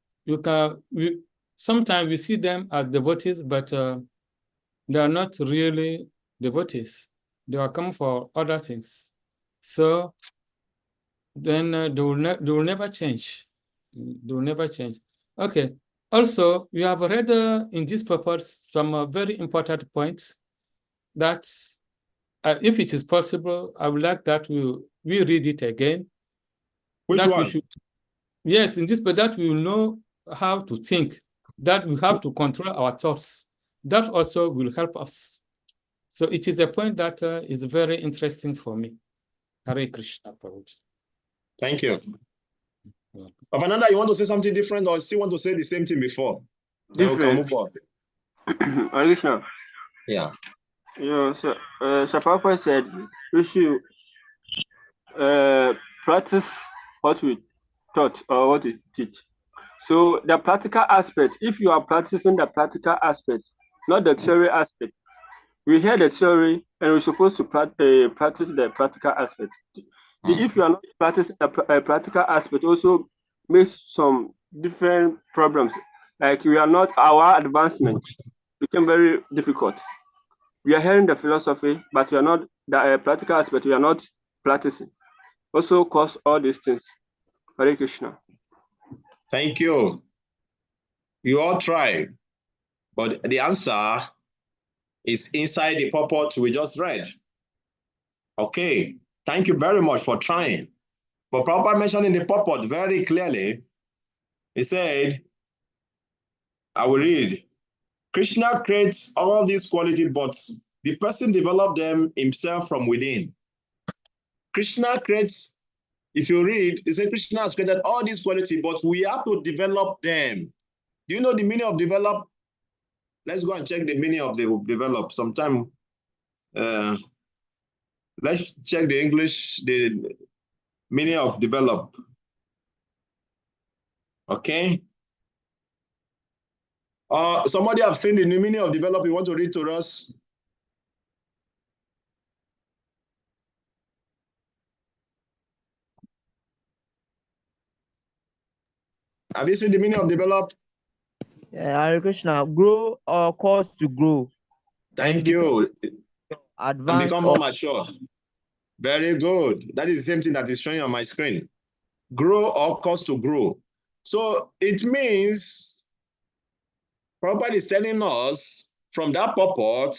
sometimes we see them as devotees, but they are not really devotees. They are coming for other things. So then they will never change. They will never change. Okay. Also, we have read in this purpose some very important points that if it is possible, I would like that we read it again. Which one? Yes, in this, but that we will know how to think, that we have to control our thoughts. That also will help us. So it is a point that is very interesting for me. Hare Krishna, Prabhuji. Thank you. Pavananda, you want to say something different or still want to say the same thing before? Then we can move on. Hare Krishna. Yeah. Yeah, so Shapapa said we should practice what we taught or what we teach. So the practical aspect, if you are practicing the practical aspects, not the theory aspect, we hear the theory and we're supposed to practice the practical aspect. If you are not practicing the practical aspect, also makes some different problems. Like our advancement became very difficult. We are hearing the philosophy, but we are not the practical aspect. We are not practicing. Also cause all these things. Hare Krishna. Thank you. You all try, but the answer is inside the purport we just read. Okay. Thank you very much for trying. But Prabhupada mentioned in the purport very clearly, he said, I will read, Krishna creates all these qualities, but the person developed them himself from within. Krishna creates, if you read, he said Krishna has created all these qualities, but we have to develop them. Do you know the meaning of develop? Let's go and check the meaning of the develop. Sometime, let's check the English, the meaning of develop. Okay. Somebody have seen the meaning of develop. You want to read to us? Have you seen the meaning of develop? Hare Krishna, grow or cause to grow. Thank you. Advance and become more mature. Very good. That is the same thing that is showing on my screen. Grow or cause to grow. So it means Prabhupada is telling us from that purport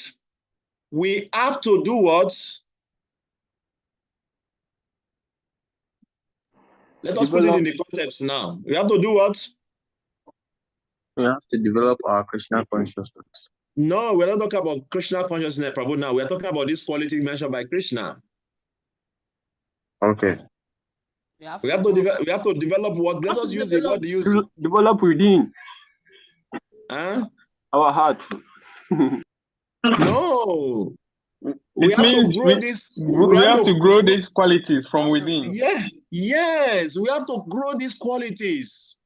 we have to do what? Let us put it in the context now. We have to do what? We have to develop our Krishna consciousness. No, we're not talking about Krishna consciousness, Prabhu, now. We're talking about this quality mentioned by Krishna. Okay. We have to develop what? Let us use the word use. Develop within our heart. No. We have to grow these qualities from within. Yes, we have to grow these qualities.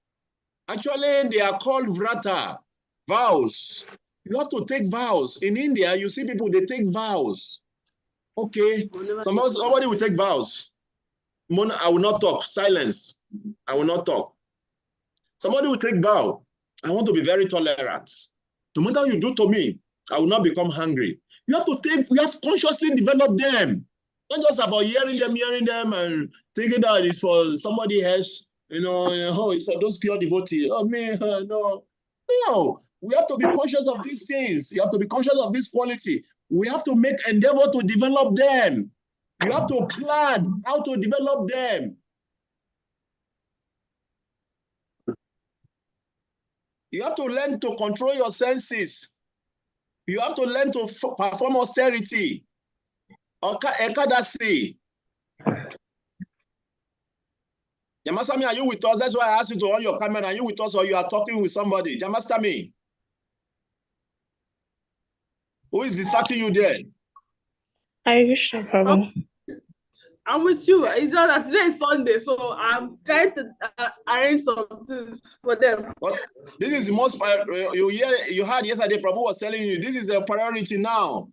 Actually, they are called vrata, vows. You have to take vows. In India, you see people, they take vows. Okay, somebody will take vows. Mona, I will not talk. Silence. I will not talk. Somebody will take vow. I want to be very tolerant. No matter what you do to me, I will not become hungry. You have to consciously develop them. Not just about hearing them and thinking that it's for somebody else, it's for those pure devotees. Oh, me, no. No, we have to be conscious of these things. You have to be conscious of this quality. We have to make endeavor to develop them. You have to plan how to develop them. You have to learn to control your senses. You have to learn to perform austerity. Ekadasi. Jamasami, are you with us? That's why I asked you to on your camera. Are you with us or you are talking with somebody? Jamasami. Who is distracting you there? I wish no problem. I'm with you. It's just that today is Sunday, so I'm trying to arrange some things for them. What? This is the most you heard yesterday. Prabhu was telling you this is the priority now.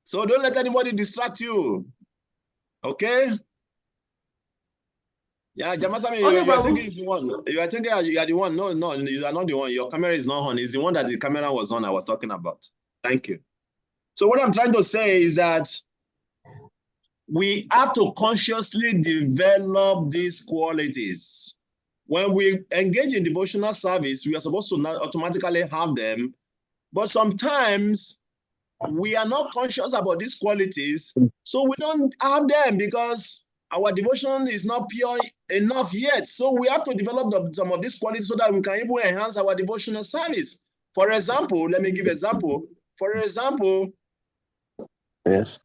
So don't let anybody distract you. Okay? Yeah, Jamasami, you are thinking it's the one. You are thinking you are the one. No, you are not the one. Your camera is not on. It's the one that the camera was on I was talking about. Thank you. So what I'm trying to say is that we have to consciously develop these qualities. When we engage in devotional service, we are supposed to not automatically have them. But sometimes we are not conscious about these qualities, so we don't have them because our devotion is not pure enough yet. So we have to develop some of these qualities so that we can even enhance our devotional service. For example, let me give an example. For example, yes.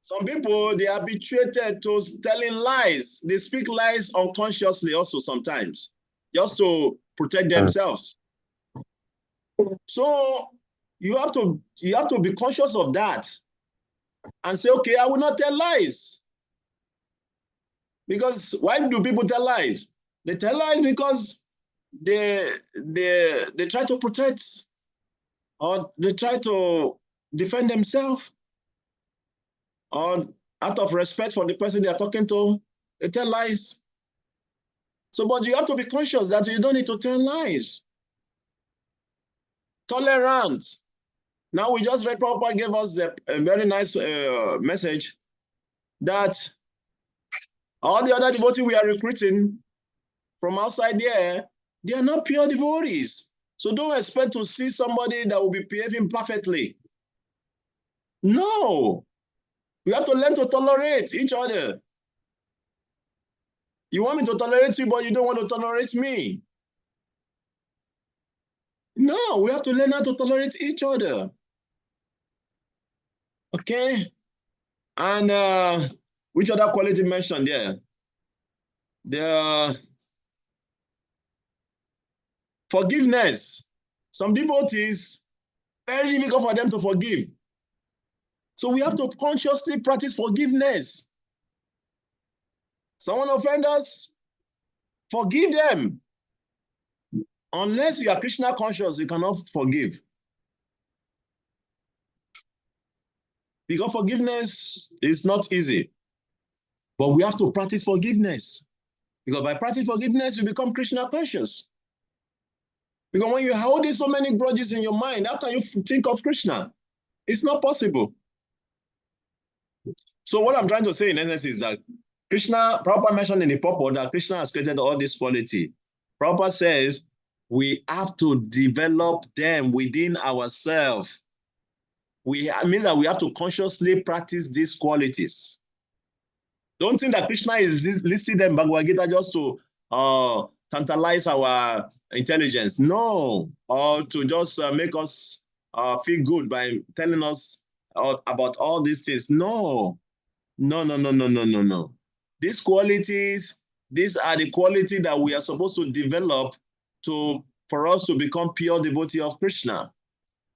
Some people, they are habituated to telling lies. They speak lies unconsciously also sometimes, just to protect themselves. So you have to be conscious of that and say, okay, I will not tell lies. Because why do people tell lies? They tell lies because they try to protect or they try to defend themselves, or out of respect for the person they are talking to, they tell lies. So, but you have to be conscious that you don't need to tell lies. Tolerance. Now we just read, Prabhupada gave us a very nice message that all the other devotees we are recruiting from outside there, they are not pure devotees. So don't expect to see somebody that will be behaving perfectly. No. We have to learn to tolerate each other. You want me to tolerate you, but you don't want to tolerate me. No, we have to learn how to tolerate each other. Okay? And which other quality mentioned there? The forgiveness. Some devotees, very difficult for them to forgive. So we have to consciously practice forgiveness. Someone offends us, forgive them. Unless you are Krishna conscious, you cannot forgive. Because forgiveness is not easy. But we have to practice forgiveness. Because by practicing forgiveness, you become Krishna conscious. Because when you're holding so many grudges in your mind, how can you think of Krishna? It's not possible. So what I'm trying to say in essence is that Krishna, Prabhupada mentioned in the purport that Krishna has created all this quality. Prabhupada says, We have to develop them within ourselves. I mean that we have to consciously practice these qualities. Don't think that Krishna is listing them in Bhagavad Gita just to tantalize our intelligence. No, or to just make us feel good by telling us about all these things. No. These qualities, these are the qualities that we are supposed to develop for us to become pure devotee of Krishna.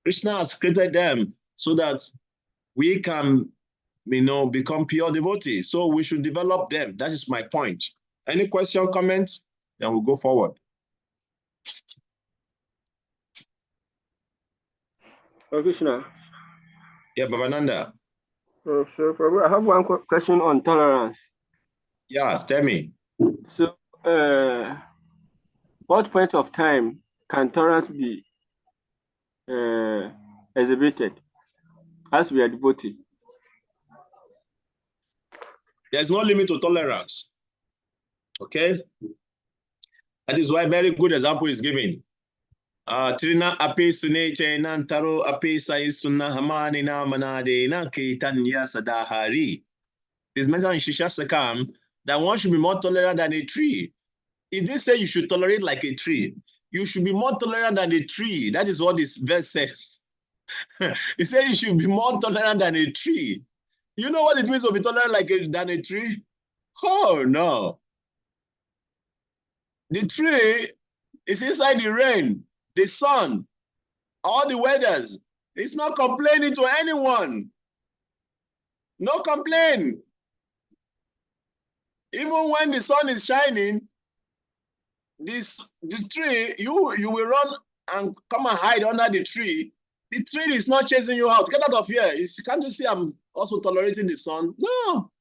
Krishna has created them so that we can, become pure devotees. So we should develop them. That is my point. Any question, comments? Then we'll go forward. Krishna. Yeah, Babananda. So, Prabhu, I have one question on tolerance. Yes, tell me. So, what point of time can tolerance be exhibited as we are devoted? There's no limit to tolerance. Okay? That is why very good example is given. Trina api sune chainan taro api sai sunna hamani na manade na kitanya sadahari. It's mentioned in Shisha Sakam that one should be more tolerant than a tree. It didn't say you should tolerate like a tree. You should be more tolerant than a tree. That is what this verse says. It says you should be more tolerant than a tree. You know what it means to be tolerant than a tree? Oh, no. The tree is inside the rain, the sun, all the weathers. It's not complaining to anyone. No complaint. Even when the sun is shining, the tree, you will run and come and hide under the tree. The tree is not chasing you out. Get out of here. Can't you see I'm also tolerating the sun? No.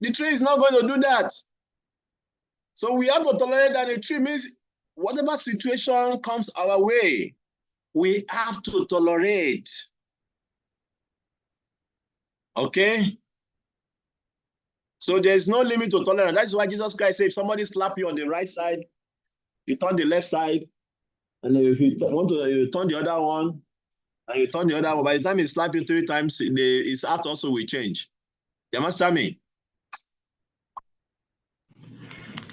The tree is not going to do that. So we have to tolerate that. The tree means whatever situation comes our way, we have to tolerate. Okay? So there's no limit to tolerance. That's why Jesus Christ said, if somebody slap you on the right side, you turn the left side, and if you want to you turn the other one, and you turn the other one, by the time he slap you 3 times, his heart also will change. You understand me?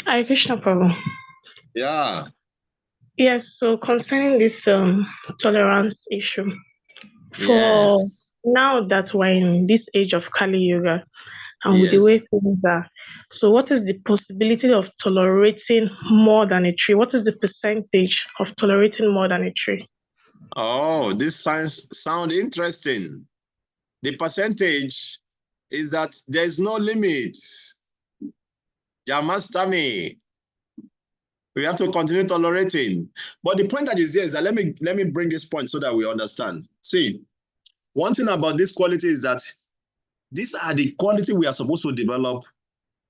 Hare Krishna Prabhu. Yeah. Yes, so concerning this tolerance issue, Yes. now that we're in this age of Kali Yuga, and with the way things are, so what is the possibility of tolerating more than a tree? What is the percentage of tolerating more than a tree? Oh, this sound interesting. The percentage is that there's no limit. Jamastami. We have to continue tolerating. But the point that is here is that let me bring this point so that we understand. See, one thing about this quality is that these are the quality we are supposed to develop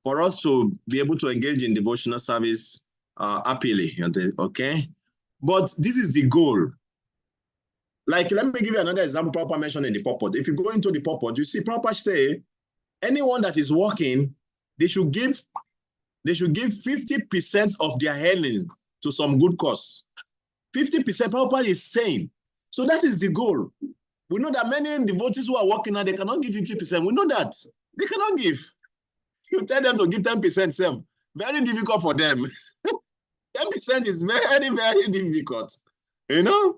for us to be able to engage in devotional service happily. Okay? But this is the goal. Like, let me give you another example Prabhupada mentioned in the purport. If you go into the purport, you see Prabhupada say, anyone that is working, they should give 50% of their earnings to some good cause. 50% Prabhupada is saying. So that is the goal. We know that many devotees who are working now, they cannot give 50%. We know that. They cannot give. You tell them to give 10%, Sam. Very difficult for them. 10% is very, very difficult. You know,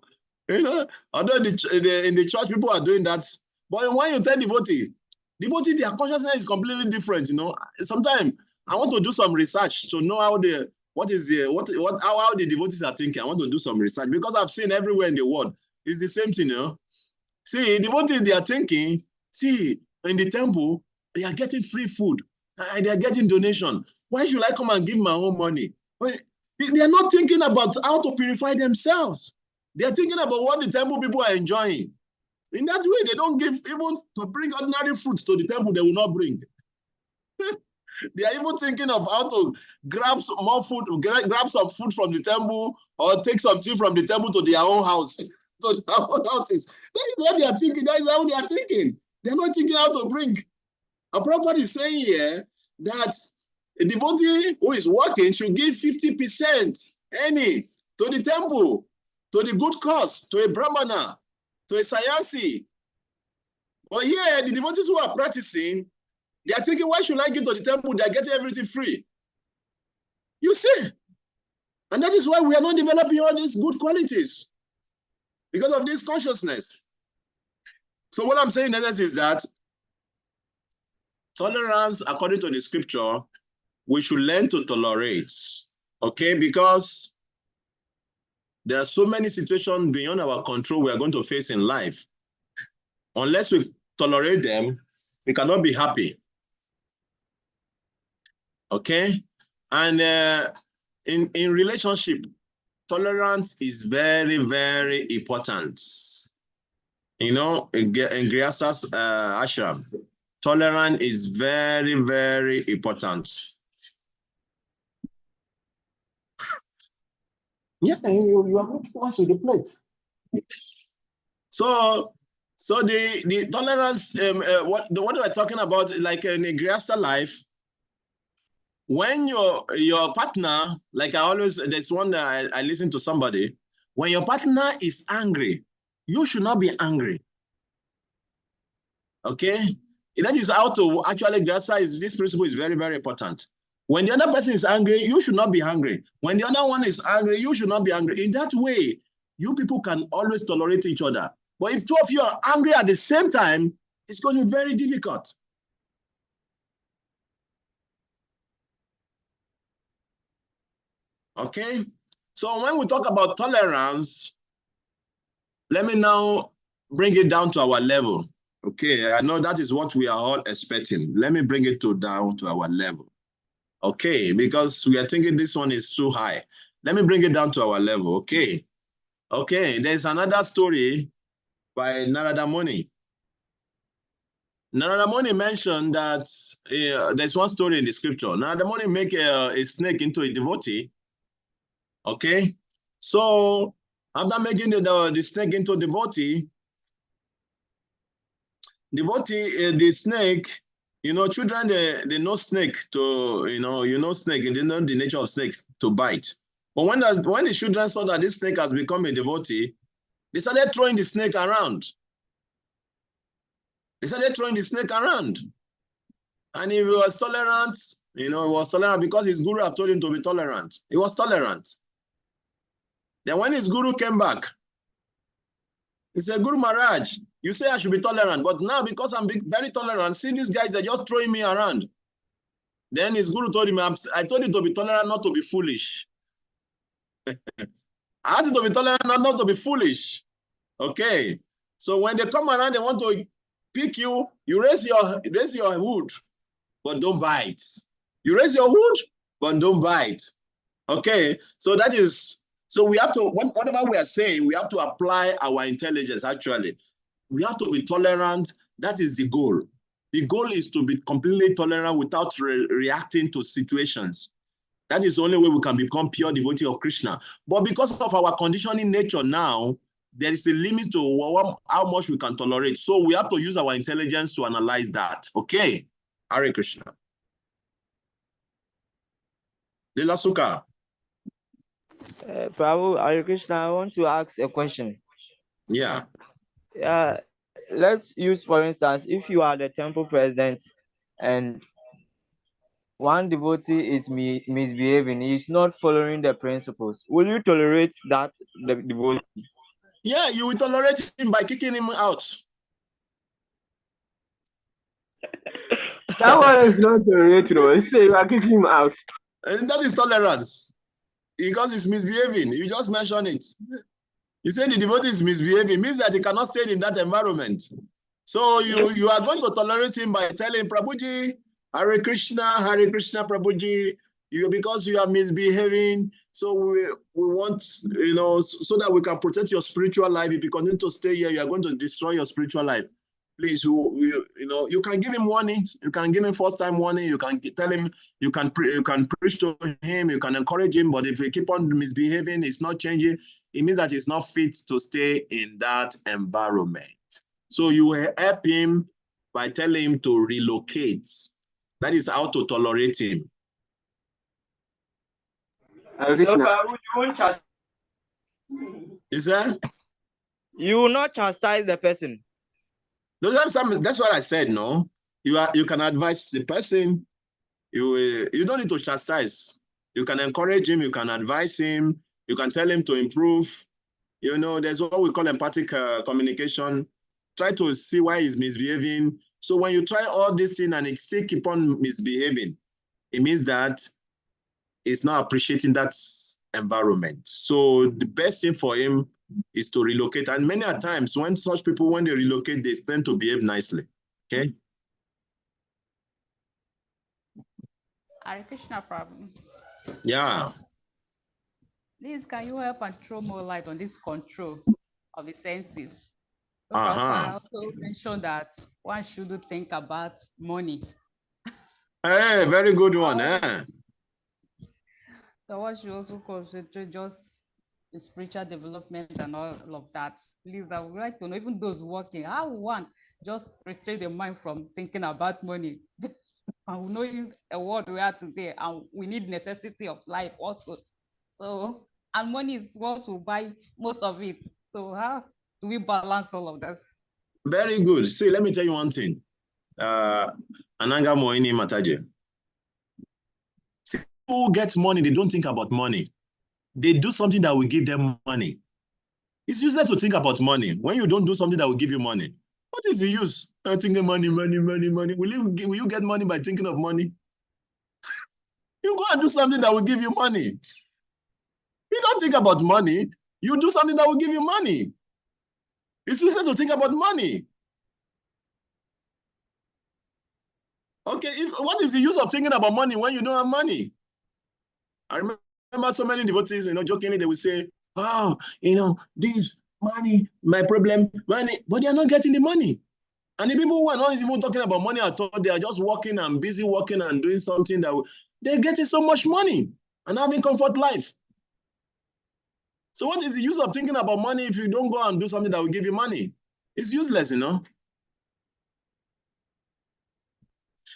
although in the church people are doing that, but when you tell devotee, their consciousness is completely different. Sometimes I want to do some research to know how the devotees are thinking. I want to do some research because I've seen everywhere in the world it's the same thing. See, devotees, they are thinking. See, in the temple they are getting free food and they are getting donation. Why should I come and give my own money? They are not thinking about how to purify themselves. They are thinking about what the temple people are enjoying. In that way, they don't give even to bring ordinary fruits to the temple, they will not bring. They are even thinking of how to grab some more food, grab some food from the temple or take some tea from the temple to their own house. To their own houses. That is what they are thinking. That is how they are thinking. They are not thinking how to bring. A Prabhupada is saying here that a devotee who is working should give 50% any to the temple, to the good cause, to a brahmana, to a sannyasi. But here, the devotees who are practicing, they are thinking, why should I give to the temple? They are getting everything free. You see? And that is why we are not developing all these good qualities, because of this consciousness. So what I'm saying in essence is that tolerance, according to the scripture, we should learn to tolerate, okay? Because there are so many situations beyond our control we are going to face in life. Unless we tolerate them, we cannot be happy, okay? And in relationship, tolerance is very, very important. You know, in Gryasa's ashram, tolerance is very, very important. Yeah, you are making much of the plate. So the tolerance, what we're talking about, like in a Gryhastha life, when your partner, like I always, there's one that I listen to somebody, when your partner is angry, you should not be angry. Okay? That is how to actually Gryhastha is, this principle is very, very important. When the other person is angry, you should not be angry. When the other one is angry, you should not be angry. In that way, you people can always tolerate each other. But if two of you are angry at the same time, it's going to be very difficult. Okay? So when we talk about tolerance, let me now bring it down to our level. Okay, I know that is what we are all expecting. Let me bring it down to our level. Okay, because we are thinking this one is too high. Let me bring it down to our level. Okay. Okay, there's another story by Narada Muni. Narada Muni mentioned that there's one story in the scripture. Narada Muni make a snake into a devotee. Okay, so after making the snake into a devotee, the snake, you know, children, they know snake to, you know snake, and they know the nature of snakes to bite. But when the children saw that this snake has become a devotee, they started throwing the snake around. They started throwing the snake around. And he was tolerant, you know, he was tolerant because his guru had told him to be tolerant. He was tolerant. Then when his guru came back, he said, Guru Maharaj, you say I should be tolerant, but now because I'm very tolerant, see these guys are just throwing me around. Then his guru told him, I told you to be tolerant, not to be foolish. I asked you to be tolerant, not to be foolish. Okay. So when they come around, they want to pick you, you raise your hood, but don't bite. You raise your hood, but don't bite. Okay. So that is, so we have to, whatever we are saying, we have to apply our intelligence actually. We have to be tolerant. That is the goal. The goal is to be completely tolerant without reacting to situations. That is the only way we can become pure devotee of Krishna. But because of our conditioning nature now, there is a limit to how much we can tolerate. So we have to use our intelligence to analyze that. Okay? Hare Krishna. Lila Sukha. Prabhu, Hare Krishna, I want to ask a question. Yeah. Let's use, for instance, if you are the temple president and one devotee is misbehaving, he's not following the principles, will you tolerate that the devotee? Yeah, you will tolerate him by kicking him out. That one is not tolerating. You say you are kicking him out. And that is tolerance. Because he's misbehaving. You just mentioned it. You say the devotee is misbehaving, means that he cannot stay in that environment. So you are going to tolerate him by telling Prabhuji, Hare Krishna, Prabhuji, because you are misbehaving. So we want, you know, so that we can protect your spiritual life. If you continue to stay here, you are going to destroy your spiritual life. Please, you know, you can give him warning. You can give him first time warning. You can tell him, you can preach to him. You can encourage him. But if he keep on misbehaving, it's not changing. It means that he's not fit to stay in that environment. So you will help him by telling him to relocate. That is how to tolerate him. So, you won't Is that? You will not chastise the person. That's what I said. No, you can advise the person. You don't need to chastise. You can encourage him. You can advise him. You can tell him to improve. You know, there's what we call empathic communication. Try to see why he's misbehaving. So when you try all this thing and he still keep on misbehaving, it means that he's not appreciating that environment. So the best thing for him is to relocate. And many a times when such people, when they relocate, they tend to behave nicely. Okay. Hare Krishna problem. Yeah. Please, can you help and throw more light on this control of the senses? Uh-huh. I also mentioned that one shouldn't think about money. Hey, very good one. So one should also concentrate just the spiritual development and all of that. Please, I would like to know, even those working, how one just restrain the mind from thinking about money. And we know the world we are today, and we need necessity of life also. So, and money is what will buy most of it. So how do we balance all of that? Very good. See, let me tell you one thing. Ananga Moini Mataje. See, people who get money, they don't think about money. They do something that will give them money. It's useless to think about money when you don't do something that will give you money. What is the use? I think money. Will you get money by thinking of money? You go and do something that will give you money. You don't think about money. You do something that will give you money. It's useless to think about money. Okay, what is the use of thinking about money when you don't have money? I remember so many devotees, jokingly they will say, oh, this money, my problem, money, but they are not getting the money. And the people who are not even talking about money at all, they are just working and busy working and doing something that they're getting so much money and having comfort life. So what is the use of thinking about money if you don't go and do something that will give you money? It's useless,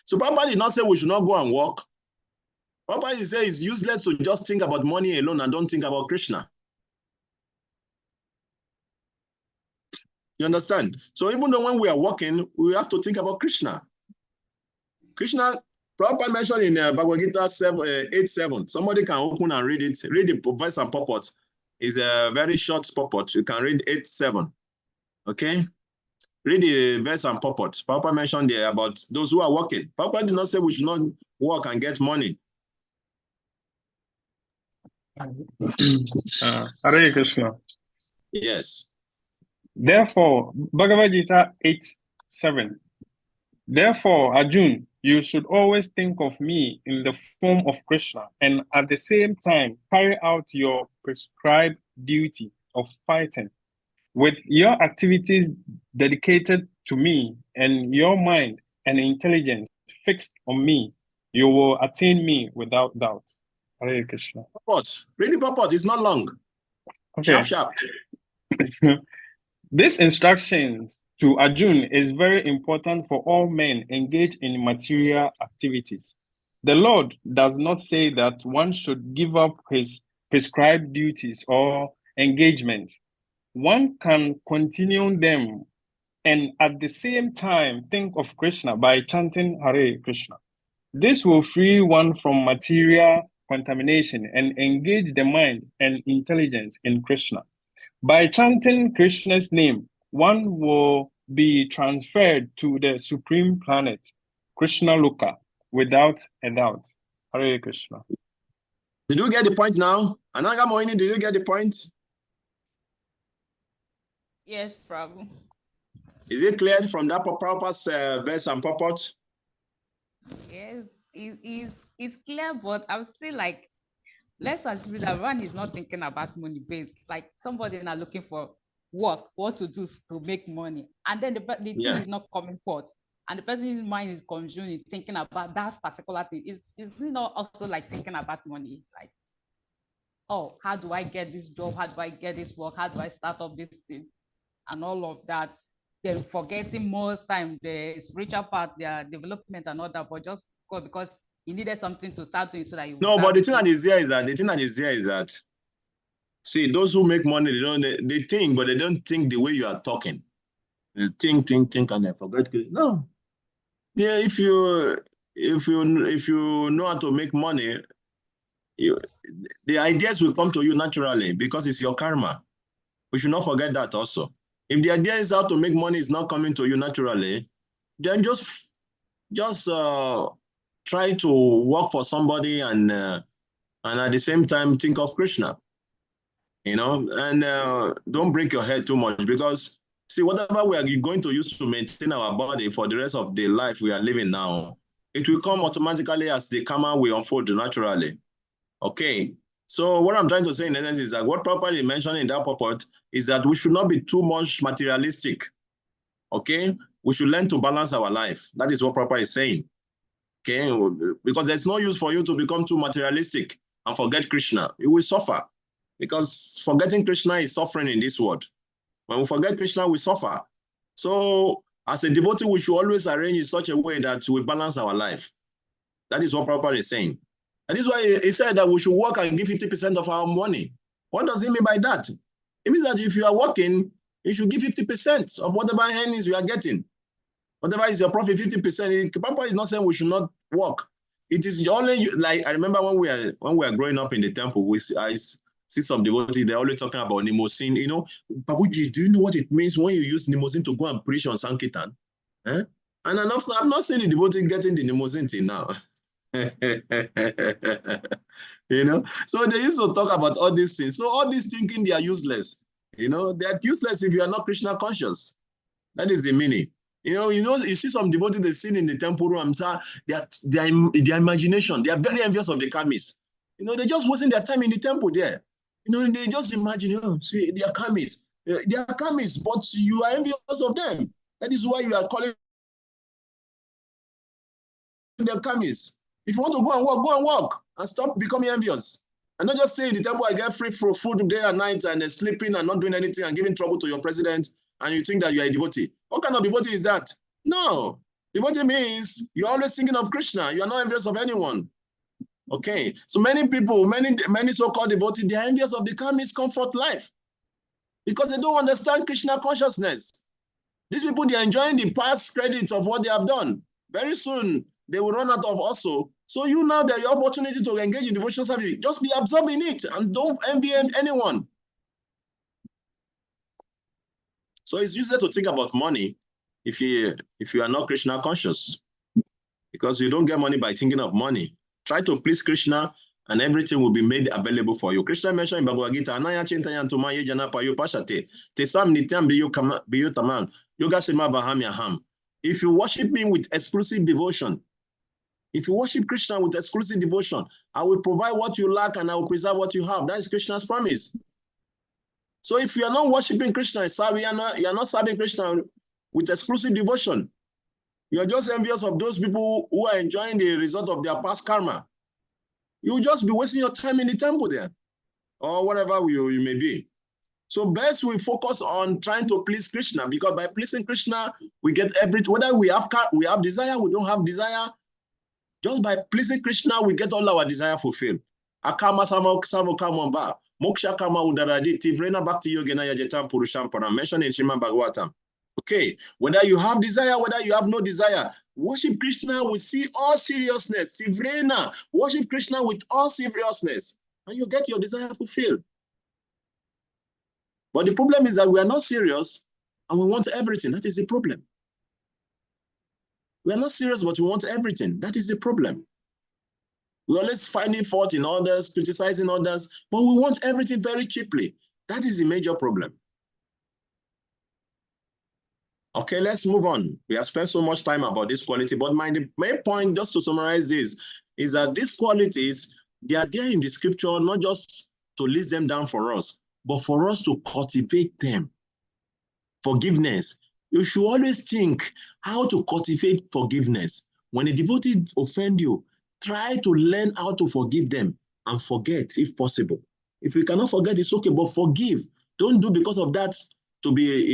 So Prabhupada did not say we should not go and work. Prabhupada says it's useless to just think about money alone and don't think about Krishna. You understand? So even though when we are working, we have to think about Krishna. Krishna, Prabhupada mentioned in Bhagavad Gita 8:7. Somebody can open and read it. Read the verse and purport. It's a very short purport. You can read 8:7. Okay? Read the verse and purport. Prabhupada mentioned there about those who are working. Prabhupada did not say we should not work and get money. Hare Krishna. Yes. Therefore, Bhagavad Gita 8:7. Therefore, Arjun, you should always think of me in the form of Krishna and at the same time carry out your prescribed duty of fighting. With your activities dedicated to me and your mind and intelligence fixed on me, you will attain me without doubt. Hare Krishna. Purport. Read the purport. It's not long. Okay. Sharp. This instructions to Arjun is very important for all men engaged in material activities. The Lord does not say that one should give up his prescribed duties or engagement. One can continue them and at the same time think of Krishna by chanting Hare Krishna. This will free one from material contamination and engage the mind and intelligence in Krishna. By chanting Krishna's name, one will be transferred to the supreme planet, Krishna Loka, without a doubt. Hare Krishna. Did you get the point now? Ananga Moini, did you get the point? Yes, Prabhu. Is it clear from that purpose, verse and purport? Yes, it's clear, but I'm still like, let's assume that one is not thinking about money based. Like somebody now looking for work, what to do to make money, and then the thing is not coming forth, and the person's mind is consumed thinking about that particular thing. Is not also like thinking about money, like, oh, how do I get this job? How do I get this work? How do I start up this thing? And all of that. They're forgetting most time the spiritual part, their development and all that, but just because he needed something to start doing so that you No, but the thing that is here is that See, those who make money, they think, but they don't think the way you are talking. They think, and they forget. No. Yeah, if you know how to make money, the ideas will come to you naturally because it's your karma. We should not forget that also. If the idea is how to make money is not coming to you naturally, then just try to work for somebody and at the same time think of Krishna. And don't break your head too much, because see, whatever we are going to use to maintain our body for the rest of the life we are living now, it will come automatically as the karma will unfold naturally. Okay. So what I'm trying to say in essence is that what properly mentioned in that purport is that we should not be too much materialistic. Okay. We should learn to balance our life. That is what proper is saying. Okay. Because there's no use for you to become too materialistic and forget Krishna. You will suffer, because forgetting Krishna is suffering in this world. When we forget Krishna, we suffer. So as a devotee, we should always arrange in such a way that we balance our life. That is what Prabhupada is saying. And this is why he said that we should work and give 50% of our money. What does he mean by that? It means that if you are working, you should give 50% of whatever earnings you are getting. Whatever is your profit, 50%. Prabhupada is not saying we should not work. It is only, like, I remember when we are growing up in the temple, I see some devotees, they're always talking about limousine. Babuji, do you know what it means when you use limousine to go and preach on Sankirtan? And I've not seen the devotee getting the limousine till now. So they used to talk about all these things. So all these thinking, they are useless. They are useless if you are not Krishna conscious. That is the meaning. You see some devotees they sit in the temple room, their imagination, they are very envious of the karmis. They're just wasting their time in the temple there. They just imagine, see, they are karmis. They are karmis, but you are envious of them. That is why you are calling them karmis. If you want to go and work and stop becoming envious. And not just stay in the temple, I get free for food day and night and sleeping and not doing anything and giving trouble to your president, and you think that you are a devotee. What kind of devotee is that? No. Devotee means you're always thinking of Krishna. You are not envious of anyone. Okay. So many people, many so-called devotees, they are envious of the karmic comfort life because they don't understand Krishna consciousness. These people, they are enjoying the past credits of what they have done. Very soon, they will run out of also. So you now that your opportunity to engage in devotional service, just be absorbed in it and don't envy anyone. So it's useless to think about money if you are not Krishna conscious, because you don't get money by thinking of money. Try to please Krishna and everything will be made available for you. Krishna mentioned in Bhagavad Gita, Anaya Chintayan Tumaya Jana Payu Pashate, Tesam Nityam Biyutaman, Yoga Sema Baham Yaham. If you worship me with exclusive devotion, if you worship Krishna with exclusive devotion, I will provide what you lack and I will preserve what you have. That is Krishna's promise. So if you are not worshiping Krishna, you are not serving Krishna with exclusive devotion. You are just envious of those people who are enjoying the result of their past karma. You will just be wasting your time in the temple there, or whatever you may be. So best we focus on trying to please Krishna, because by pleasing Krishna, we get everything. Whether we have desire, we don't have desire. Just by pleasing Krishna, we get all our desire fulfilled. Akama samo kama ba, moksha kama udaradi, tivrena bhakti yogena yajetam purusham param, mentioned in Srimad Bhagavatam. Okay, whether you have desire, whether you have no desire, worship Krishna with all seriousness. Tivrena, worship Krishna with all seriousness, and you get your desire fulfilled. But the problem is that we are not serious and we want everything. That is the problem. We are not serious, but we want everything. That is the problem. We're always finding fault in others, criticizing others, but we want everything very cheaply. That is the major problem. Okay, let's move on. We have spent so much time about this quality, but my main point, just to summarize this, is that these qualities, they are there in the scripture, not just to list them down for us, but for us to cultivate them. Forgiveness. You should always think how to cultivate forgiveness. When a devotee offends you, try to learn how to forgive them and forget if possible. If you cannot forget, it's okay, but forgive. Don't do because of that to be,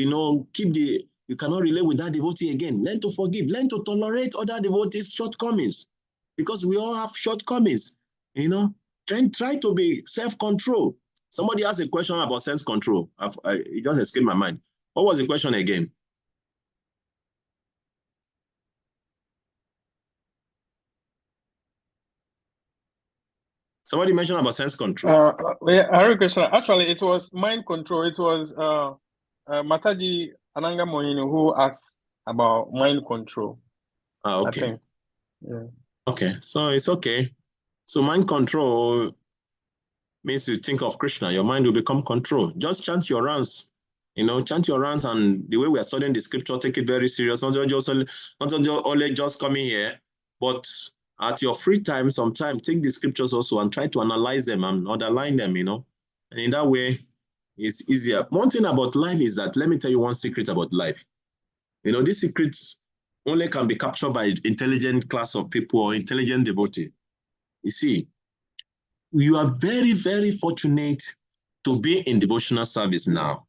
you cannot relate with that devotee again. Learn to forgive. Learn to tolerate other devotees' shortcomings, because we all have shortcomings. Try to be self-control. Somebody asked a question about sense control. It just escaped my mind. What was the question again? Somebody mentioned about sense control. Yeah, Hare Krishna. Actually, it was mind control. It was Mataji Ananga Moyino who asked about mind control. Okay. I think. Yeah. Okay, so it's okay. So mind control means you think of Krishna, your mind will become control. Just chant your rounds, chant your rounds, and the way we are studying the scripture, take it very serious. Not only just coming here, but at your free time, sometime take the scriptures also and try to analyze them and underline them, and in that way, it's easier. One thing about life is that, let me tell you one secret about life. These secrets only can be captured by intelligent class of people or intelligent devotee. You see, you are very, very fortunate to be in devotional service now.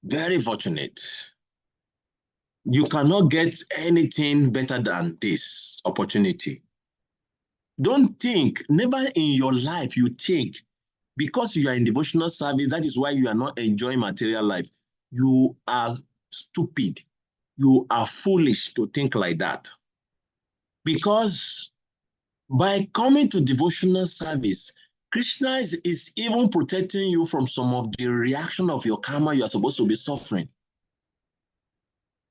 Very fortunate. You cannot get anything better than this opportunity. Don't think, never in your life you think, because you are in devotional service, that is why you are not enjoying material life. You are stupid. You are foolish to think like that. Because by coming to devotional service, Krishna is even protecting you from some of the reaction of your karma you are supposed to be suffering.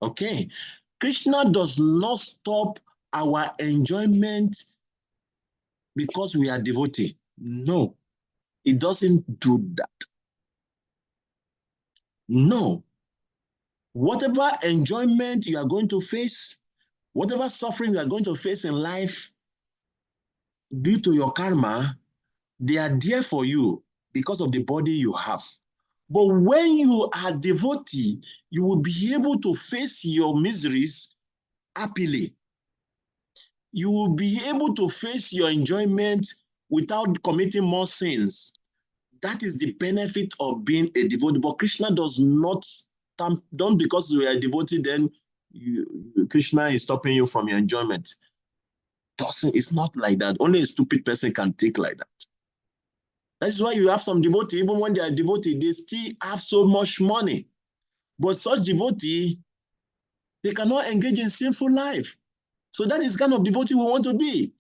Okay? Krishna does not stop our enjoyment because we are devotee. No, he doesn't do that. No. Whatever enjoyment you are going to face, whatever suffering you are going to face in life, due to your karma, they are there for you because of the body you have. But when you are devotee, you will be able to face your miseries happily. You will be able to face your enjoyment without committing more sins. That is the benefit of being a devotee. But Krishna does not, don't because you are a devotee, then Krishna is stopping you from your enjoyment. It's not like that. Only a stupid person can think like that. That's why you have some devotee, even when they are devotee, they still have so much money. But such devotee, they cannot engage in sinful life. So that is kind of devotee we want to be.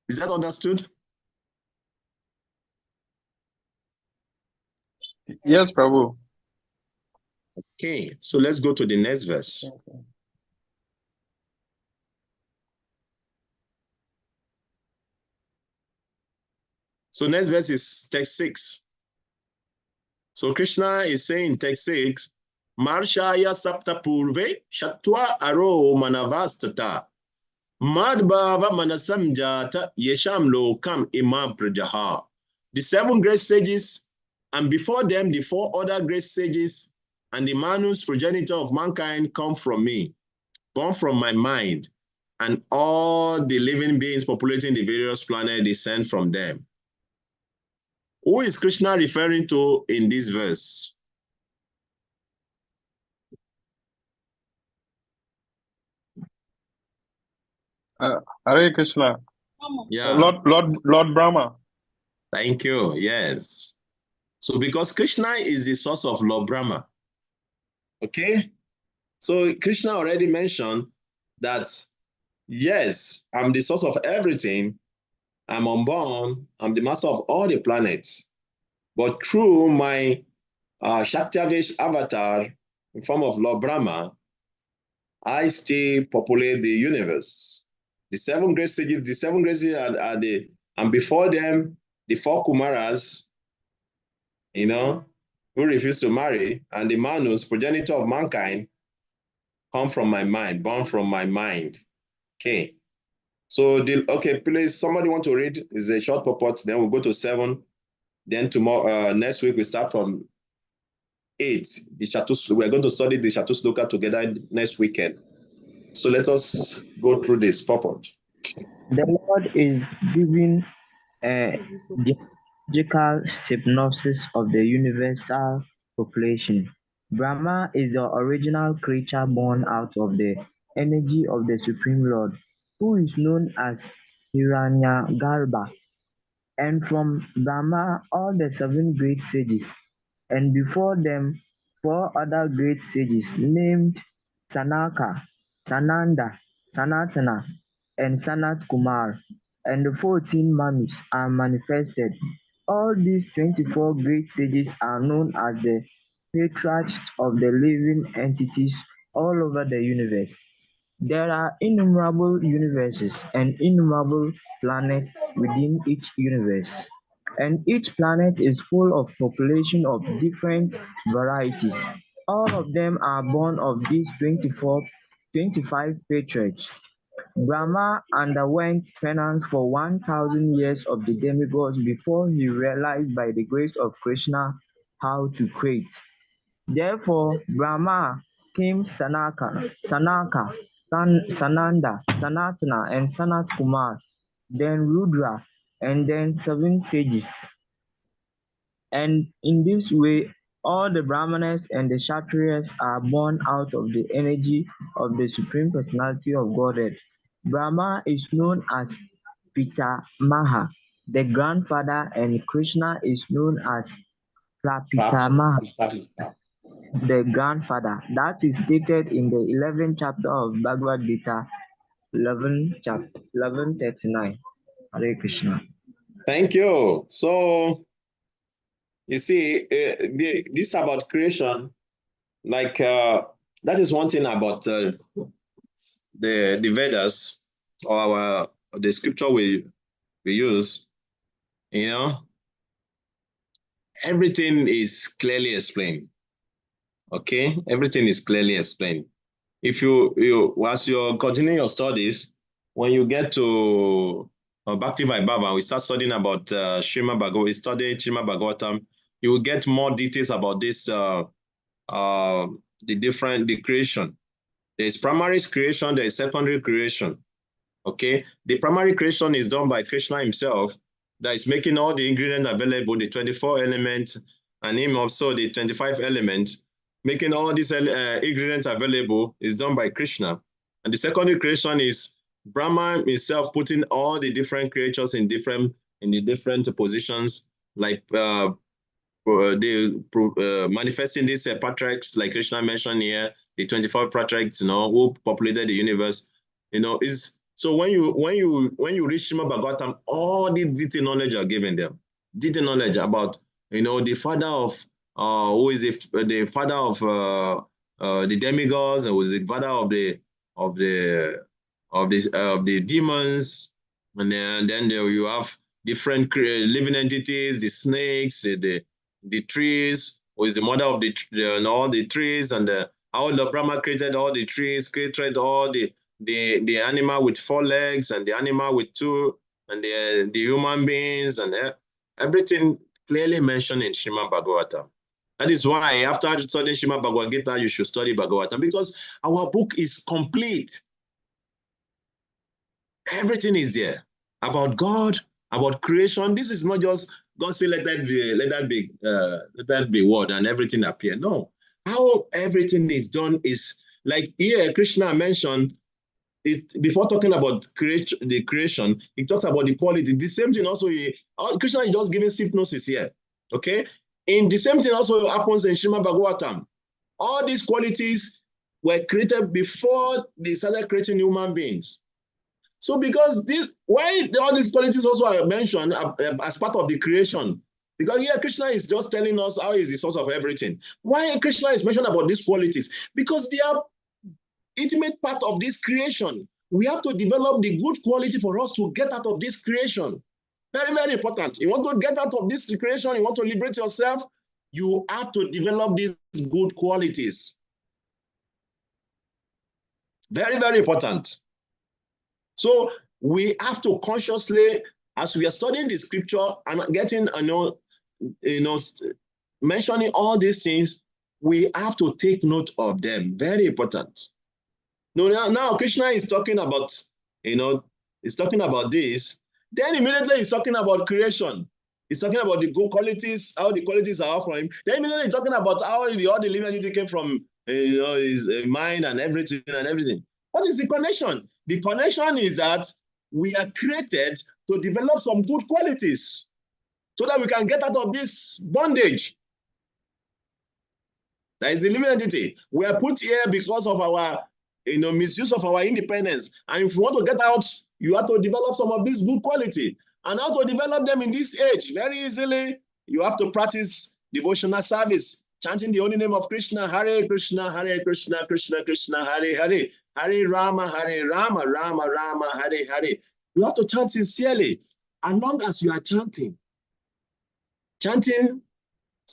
Is that understood? Yes, Prabhu. Okay, so let's go to the next verse. Okay. So next verse is text 6. So Krishna is saying in text 6, Marshaya Sapta Purve Shatwa Aro Manavastata Madbhava Manasamjata Yesham Lokam Imam Prajaha. The 7 great sages, and before them the 4 other great sages, and the Manus, progenitor of mankind, come from me, born from my mind, and all the living beings populating the various planets descend from them. Who is Krishna referring to in this verse? Hare Krishna. Yeah. Lord Brahma. Thank you. Yes. So because Krishna is the source of Lord Brahma. Okay? So Krishna already mentioned that, yes, I'm the source of everything. I'm unborn. I'm the master of all the planets. But through my Shaktiavesh avatar in form of Lord Brahma, I still populate the universe. The 7 great sages are the, and before them, the 4 Kumaras, who refuse to marry, and the Manus, progenitor of mankind, come from my mind, born from my mind. Okay. So, okay, please, somebody want to read? It's a short purport, then we'll go to 7. Then tomorrow, next week, we start from 8. We're going to study the Chatusloka together next weekend. So let us go through this purport. The Lord is giving a geological synopsis of the universal population. Brahma is the original creature born out of the energy of the Supreme Lord, who is known as Hiranyagarbha, and from Brahma all the 7 great sages, and before them 4 other great sages named Sanaka, Sananda, Sanatana, and Sanat Kumar, and the 14 Manus are manifested. All these 24 great sages are known as the patriarchs of the living entities all over the universe. There are innumerable universes and innumerable planets within each universe, and each planet is full of population of different varieties. All of them are born of these 25 patriarchs. Brahma underwent penance for 1,000 years of the demigods before he realized by the grace of Krishna how to create. Therefore, Brahma came Sanaka, Sananda, Sanatana, and Sanat Kumar, then Rudra, and then 7 sages. And in this way, all the Brahmanas and the Kshatriyas are born out of the energy of the Supreme Personality of Godhead. Brahma is known as Pitamaha, the grandfather, and Krishna is known as Prapitamaha, the grandfather. That is stated in the 11th chapter of Bhagavad Gita, 11:39. Hare Krishna. Thank you. So, you see, this about creation, like that is one thing about the Vedas, or the scripture we use. You know, everything is clearly explained. Okay, everything is clearly explained. If as you continue your studies, when you get to Bhakti Vaibhava, we start studying about Srimad Bhagavad. We study Srimad Bhagavatam. You will get more details about this, the creation. There is primary creation, there is secondary creation. Okay, the primary creation is done by Krishna himself, that is making all the ingredients available, the 24 elements, and him also the 25 elements. Making all these ingredients available is done by Krishna. And the secondary creation is Brahma himself putting all the different creatures in the different positions, like manifesting these patriarchs, like Krishna mentioned here, the 24 patriarchs, who populated the universe. So when you read Srimad Bhagavatam, all these detailed knowledge are given them. Detailed knowledge about the father of who is the father of the demigods, and who is the father of the demons, and then there you have different living entities, the snakes, the trees, who is the mother of all the trees, and how the Brahma created all the trees, created all the animal with 4 legs, and the animal with 2, and the human beings, and everything clearly mentioned in Srimad Bhagavatam. That is why after studying Srimad Bhagavad Gita, you should study Bhagavatam, because our book is complete. Everything is there about God, about creation. This is not just God say, let that be word and everything appear. No, how everything is done is like here Krishna mentioned it before talking about the creation. He talks about the quality. The same thing also. Krishna is just giving hypnosis here. Okay, and the same thing also happens in Srimad Bhagavatam. All these qualities were created before they started creating human beings. So because why all these qualities also are mentioned as part of the creation? Because here Krishna is just telling us how he is the source of everything. Why Krishna is mentioned about these qualities? Because they are intimate part of this creation. We have to develop the good quality for us to get out of this creation. Very, very important. You want to get out of this creation, you want to liberate yourself, you have to develop these good qualities. Very, very important. So we have to consciously, as we are studying the scripture and getting, mentioning all these things, we have to take note of them. Very important. Now Krishna is talking about, he's talking about this. Then immediately he's talking about creation. He's talking about the good qualities, how the qualities are from him. Then immediately he's talking about how all the living entity came from his mind and everything and everything. What is the connection? The connection is that we are created to develop some good qualities so that we can get out of this bondage. That is the living entity. We are put here because of our misuse of our independence. And if you want to get out, you have to develop some of this good quality. And how to develop them in this age? Very easily, you have to practice devotional service, chanting the holy name of Krishna, Hare Krishna, Krishna Krishna, Hare Hare, Hare Rama, Rama Rama, Hare Hare. You have to chant sincerely. As long as you are chanting,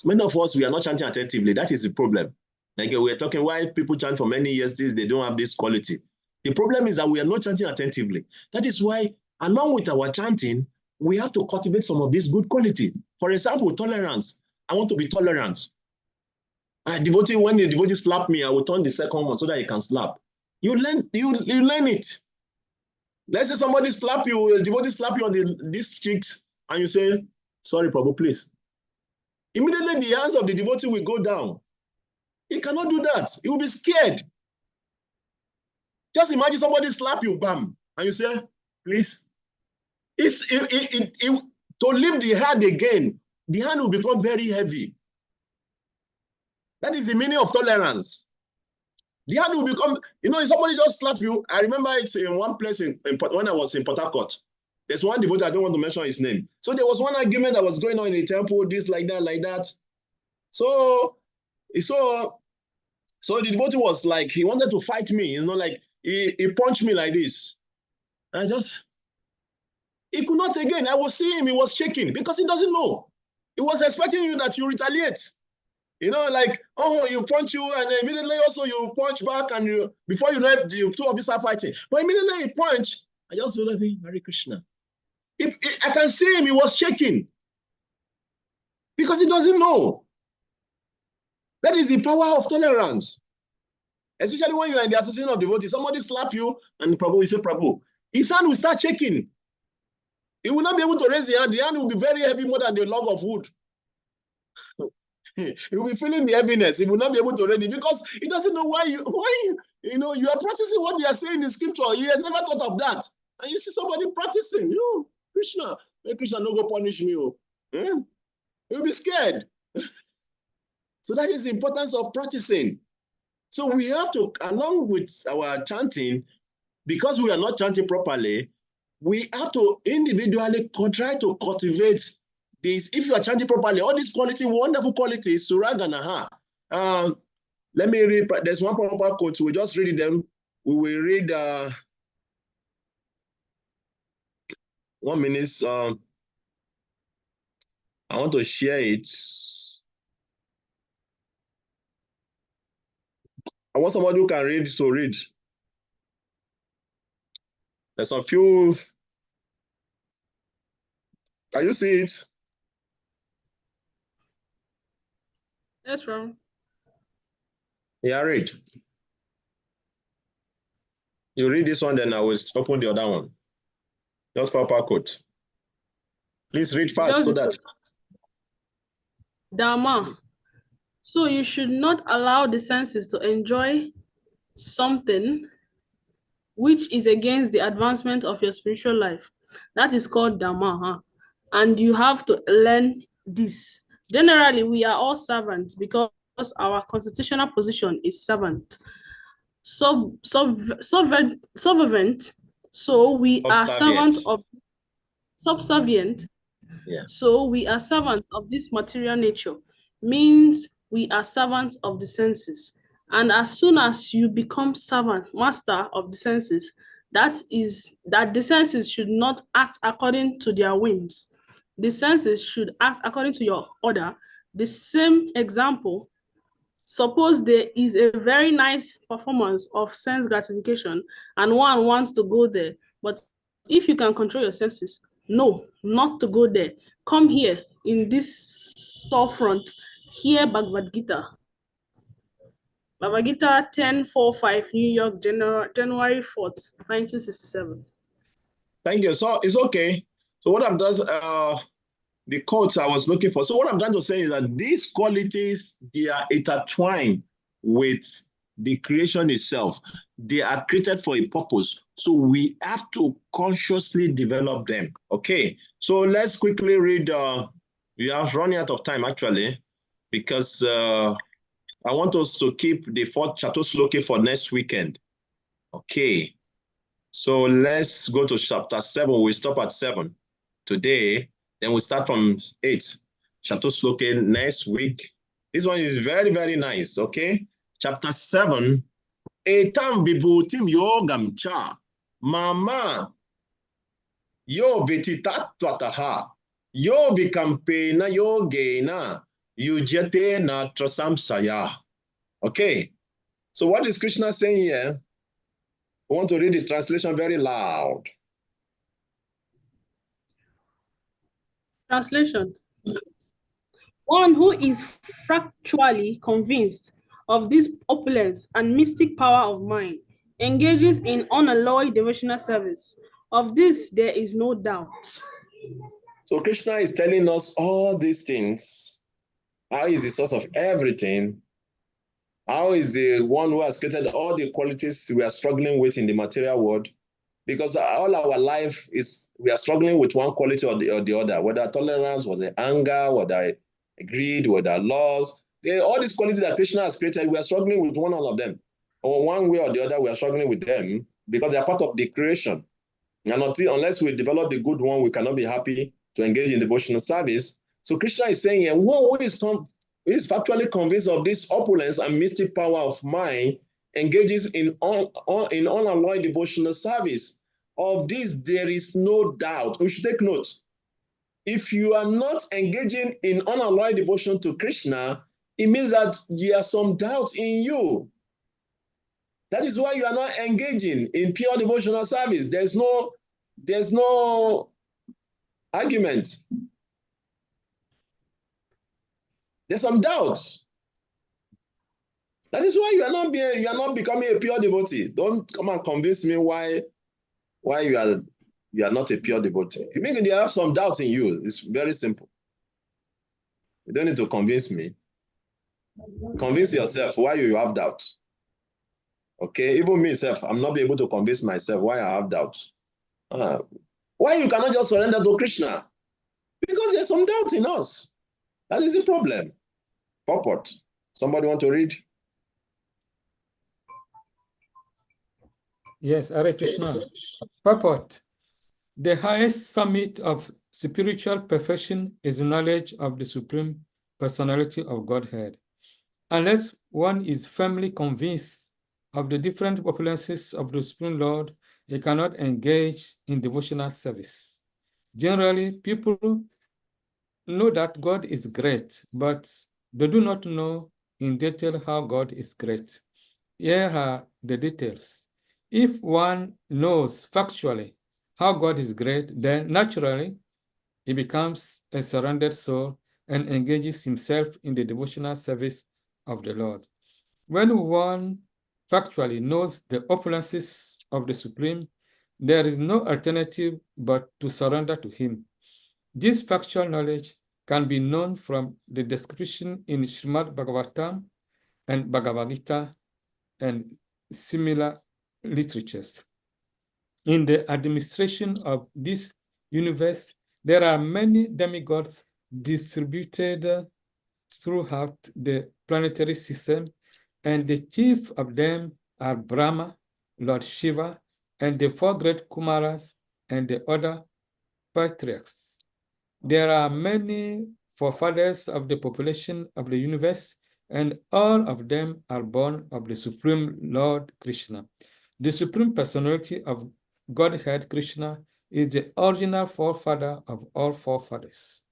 many of us, we are not chanting attentively. That is the problem. Like we are talking why people chant for many years, they don't have this quality. The problem is that we are not chanting attentively. That is why, along with our chanting, we have to cultivate some of this good quality. For example, tolerance. I want to be tolerant. When the devotee slap me, I will turn the second one so that he can slap. You learn it. Let's say somebody slap you, a devotee slap you on this cheek, and you say, sorry, Prabhu, please. Immediately the hands of the devotee will go down. He cannot do that. He will be scared. Just imagine somebody slap you, bam, and you say, please. To lift the hand again, the hand will become very heavy. That is the meaning of tolerance. The hand will become, if somebody just slap you, I remember it in one place when I was in Port Harcourt. There's one devotee, I don't want to mention his name. So there was one argument that was going on in the temple, this, like that. So the devotee was like, he wanted to fight me, like he punched me like this. And he could not again. I was seeing him, he was shaking because he doesn't know. He was expecting you that you retaliate. Like, oh, you punch you, and immediately also you punch back, and before you know it, the two of you start fighting. But immediately he punched, I just feel like, Hare Krishna. I can see him, he was shaking because he doesn't know. That is the power of tolerance. Especially when you are in the association of devotees, somebody slap you, and Prabhu, you say, Prabhu, his hand will start shaking. He will not be able to raise the hand. The hand will be very heavy, more than the log of wood. He will be feeling the heaviness. He will not be able to raise it because he doesn't know why you are practicing what they are saying in scripture. He has never thought of that. And you see somebody practicing, Krishna, make Krishna no go punish me. He'll be scared. So that is the importance of practicing. So we have to, along with our chanting, because we are not chanting properly, we have to individually try to cultivate this. If you are chanting properly, all these wonderful qualities, suraganaha. Let me read, there's one proper quote, we'll just read them. We will read 1 minute. I want to share it. I want somebody who can read to read. There's a few. Can you see it? Yes, Ram. Yeah, read. You read this one, then I will open the other one. Just proper quote. Please read fast so that. Dharma. So you should not allow the senses to enjoy something which is against the advancement of your spiritual life. That is called Dharma. And you have to learn this. Generally, we are all servants because our constitutional position is servant. Subservient. So we are servants of subservient. Yeah. So we are servants of this material nature, means we are servants of the senses. And as soon as you become master of the senses, that the senses should not act according to their whims. The senses should act according to your order. The same example, suppose there is a very nice performance of sense gratification and one wants to go there, but if you can control your senses, no, not to go there. Come here in this storefront, hear Bhagavad Gita. Bhagavad Gita 10:45, New York, January 4th, 1967. Thank you. So it's okay. So what I've done, the quote I was looking for. So what I'm trying to say is that these qualities, they are intertwined with the creation itself. They are created for a purpose. So we have to consciously develop them. Okay. So let's quickly read. We are running out of time actually, because I want us to keep the fourth Chatusloki for next weekend. Okay. So let's go to chapter 7. We stop at 7 today. Then we start from 8. Chatusloki next week. This one is very, very nice. Okay. Chapter 7. Etam vibutim yogam cha. Mama. Yo vititat twataha. Yo vikampena yogena. Yujete na trasamsaya. Okay. So what is Krishna saying here? I want to read this translation very loud. Translation. One who is factually convinced of this opulence and mystic power of mind engages in unalloyed devotional service. Of this, there is no doubt. So Krishna is telling us all these things. How is the source of everything? How is the one who has created all the qualities we are struggling with in the material world? Because all our life is, we are struggling with one quality or the other, whether tolerance, whether anger, whether greed, whether loss. All these qualities that Krishna has created, we are struggling with one of them. Or one way or the other, we are struggling with them because they are part of the creation. And unless we develop the good one, we cannot be happy to engage in devotional service. So Krishna is saying, one who is factually convinced of this opulence and mystic power of mind engages in unalloyed devotional service. Of this, there is no doubt. We should take note. If you are not engaging in unalloyed devotion to Krishna, it means that there are some doubts in you. That is why you are not engaging in pure devotional service. There's no argument. There's some doubts. That is why you are not becoming a pure devotee. Don't come and convince me why you are not a pure devotee. You mean you have some doubts in you. It's very simple. You don't need to convince me. Convince yourself why you have doubts. Okay, even me myself, I'm not able to convince myself why I have doubts. Why you cannot just surrender to Krishna? Because there's some doubt in us. That is the problem. Purport. Somebody want to read? Yes, Hare Krishna. Purport. The highest summit of spiritual perfection is knowledge of the Supreme Personality of Godhead. Unless one is firmly convinced of the different opulences of the Supreme Lord, he cannot engage in devotional service. Generally, people know that God is great, but they do not know in detail how God is great. Here are the details. If one knows factually how God is great, then naturally he becomes a surrendered soul and engages himself in the devotional service of the Lord. When one factually knows the opulences of the Supreme, there is no alternative but to surrender to him. This factual knowledge can be known from the description in Srimad Bhagavatam and Bhagavad Gita and similar literatures. In the administration of this universe, there are many demigods distributed throughout the planetary system, and the chief of them are Brahma, Lord Shiva, and the 4 great Kumaras and the other patriarchs. There are many forefathers of the population of the universe, and all of them are born of the Supreme Lord Krishna. The Supreme Personality of Godhead Krishna is the original forefather of all forefathers.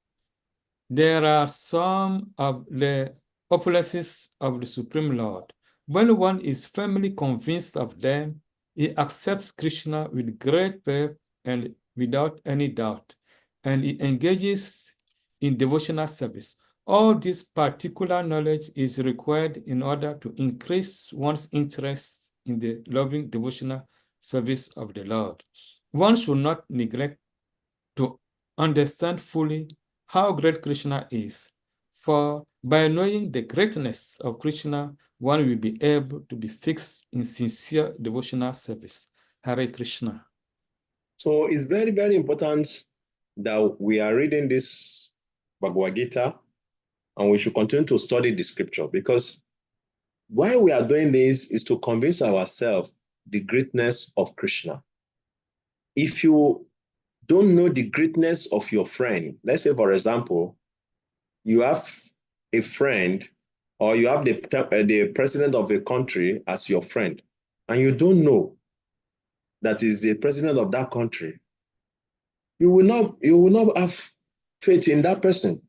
There are some of the opulences of the Supreme Lord. When one is firmly convinced of them, he accepts Krishna with great faith and without any doubt, and he engages in devotional service. All this particular knowledge is required in order to increase one's interest in the loving devotional service of the Lord. One should not neglect to understand fully how great Krishna is. For by knowing the greatness of Krishna, one will be able to be fixed in sincere devotional service. Hare Krishna. So it's very, very important that we are reading this Bhagavad Gita and we should continue to study the scripture, because why we are doing this is to convince ourselves the greatness of Krishna. If you don't know the greatness of your friend, let's say, for example, you have a friend or you have the president of a country as your friend, and you don't know that is the president of that country, you will not have faith in that person.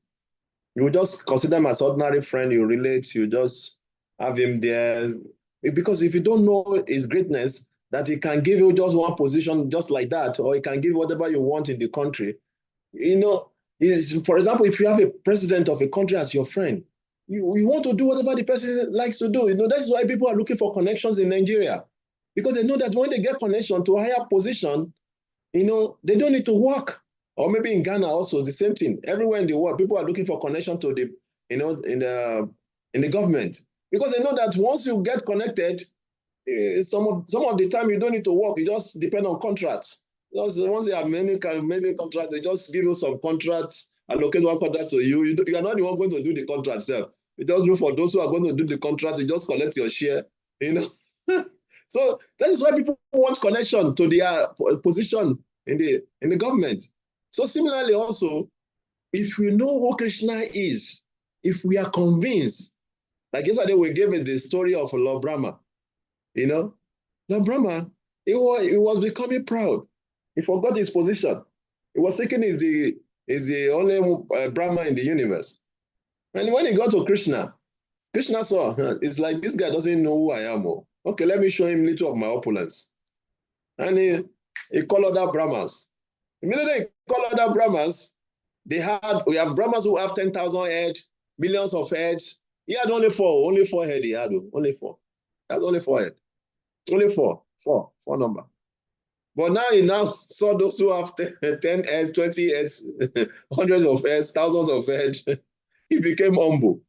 You will just consider him as ordinary friend, you relate, you just have him there. Because if you don't know his greatness, that he can give you just one position just like that, or he can give whatever you want in the country. For example, if you have a president of a country as your friend, you want to do whatever the president likes to do. That's why people are looking for connections in Nigeria, because they know that when they get connection to a higher position, they don't need to work. Or maybe in Ghana also, the same thing. Everywhere in the world, people are looking for connection to the, in the government, because they know that once you get connected, some of the time you don't need to work. You just depend on contracts. Once they have many contracts, they just give you some contracts, allocate one contract to you. You are not the one going to do the contract itself. You just look for those who are going to do the contract. You just collect your share. So that is why people want connection to their position in the government. So similarly also, if we know who Krishna is, if we are convinced, like yesterday we gave it the story of Lord Brahma. Lord Brahma, he was becoming proud. He forgot his position. He was thinking he's the only Brahma in the universe. And when he got to Krishna saw, it's like, this guy doesn't know who I am. Okay, let me show him little of my opulence. And he called other Brahmas. Immediately he called other Brahmas. We have Brahmas who have 10,000 heads, millions of heads. He had only four heads he had, only four. That's only 4 heads. Only four number. But now he saw those who have 10 heads, 20 heads, hundreds of heads, thousands of heads. He became humble.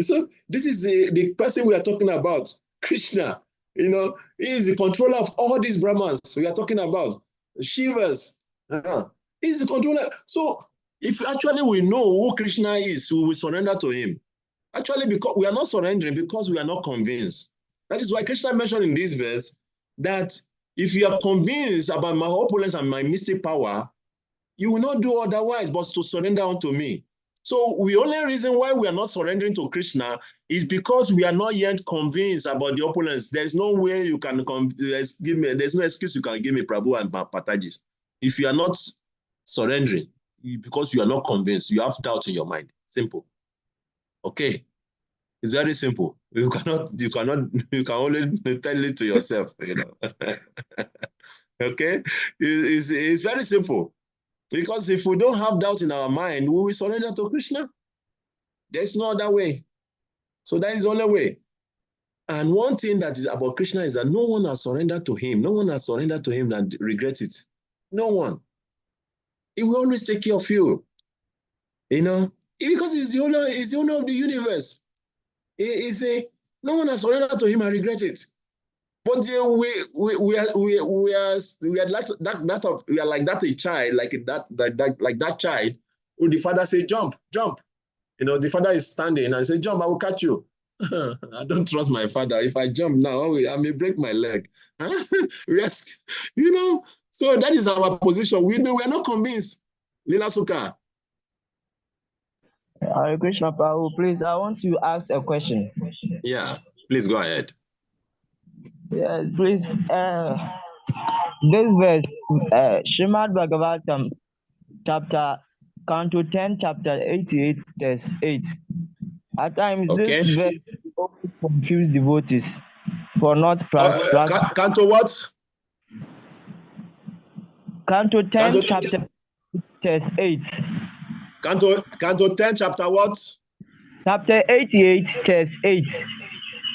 So this is the person we are talking about, Krishna. He is the controller of all these Brahmans we are talking about, Shivas. He's the controller. So if actually we know who Krishna is, we will surrender to him. Actually, because we are not surrendering because we are not convinced. That is why Krishna mentioned in this verse that if you are convinced about my opulence and my mystic power, you will not do otherwise but to surrender unto me. So the only reason why we are not surrendering to Krishna is because we are not yet convinced about the opulence. There's no way you can there's no excuse you can give me, Prabhu and Pataji. If you are not surrendering, because you are not convinced, you have doubt in your mind. Simple. Okay. It's very simple. You can only tell it to yourself, Okay? It's very simple. Because if we don't have doubt in our mind, we will surrender to Krishna. There's no other way. So that is the only way. And one thing that is about Krishna is that no one has surrendered to him. No one has surrendered to him and regret it. No one. He will always take care of you. Because he's the owner of the universe. No one has surrendered to him and regret it. But we are like that a child, like that child who the father say jump. The father is standing and say jump, I will catch you. I don't trust my father. If I jump now, I may break my leg. Yes, So that is our position. We are not convinced. Lila Suka. Hare Krishna, Prabhu, please, I want to ask a question. Yeah, please go ahead. Yes, please. This verse, Srimad Bhagavatam, Canto 10, chapter 88, verse 8. At times, Okay. this verse always confuse devotees for not practicing. Canto what? Canto 10, chapter 8. Canto 10, chapter what? Chapter 88, verse 8.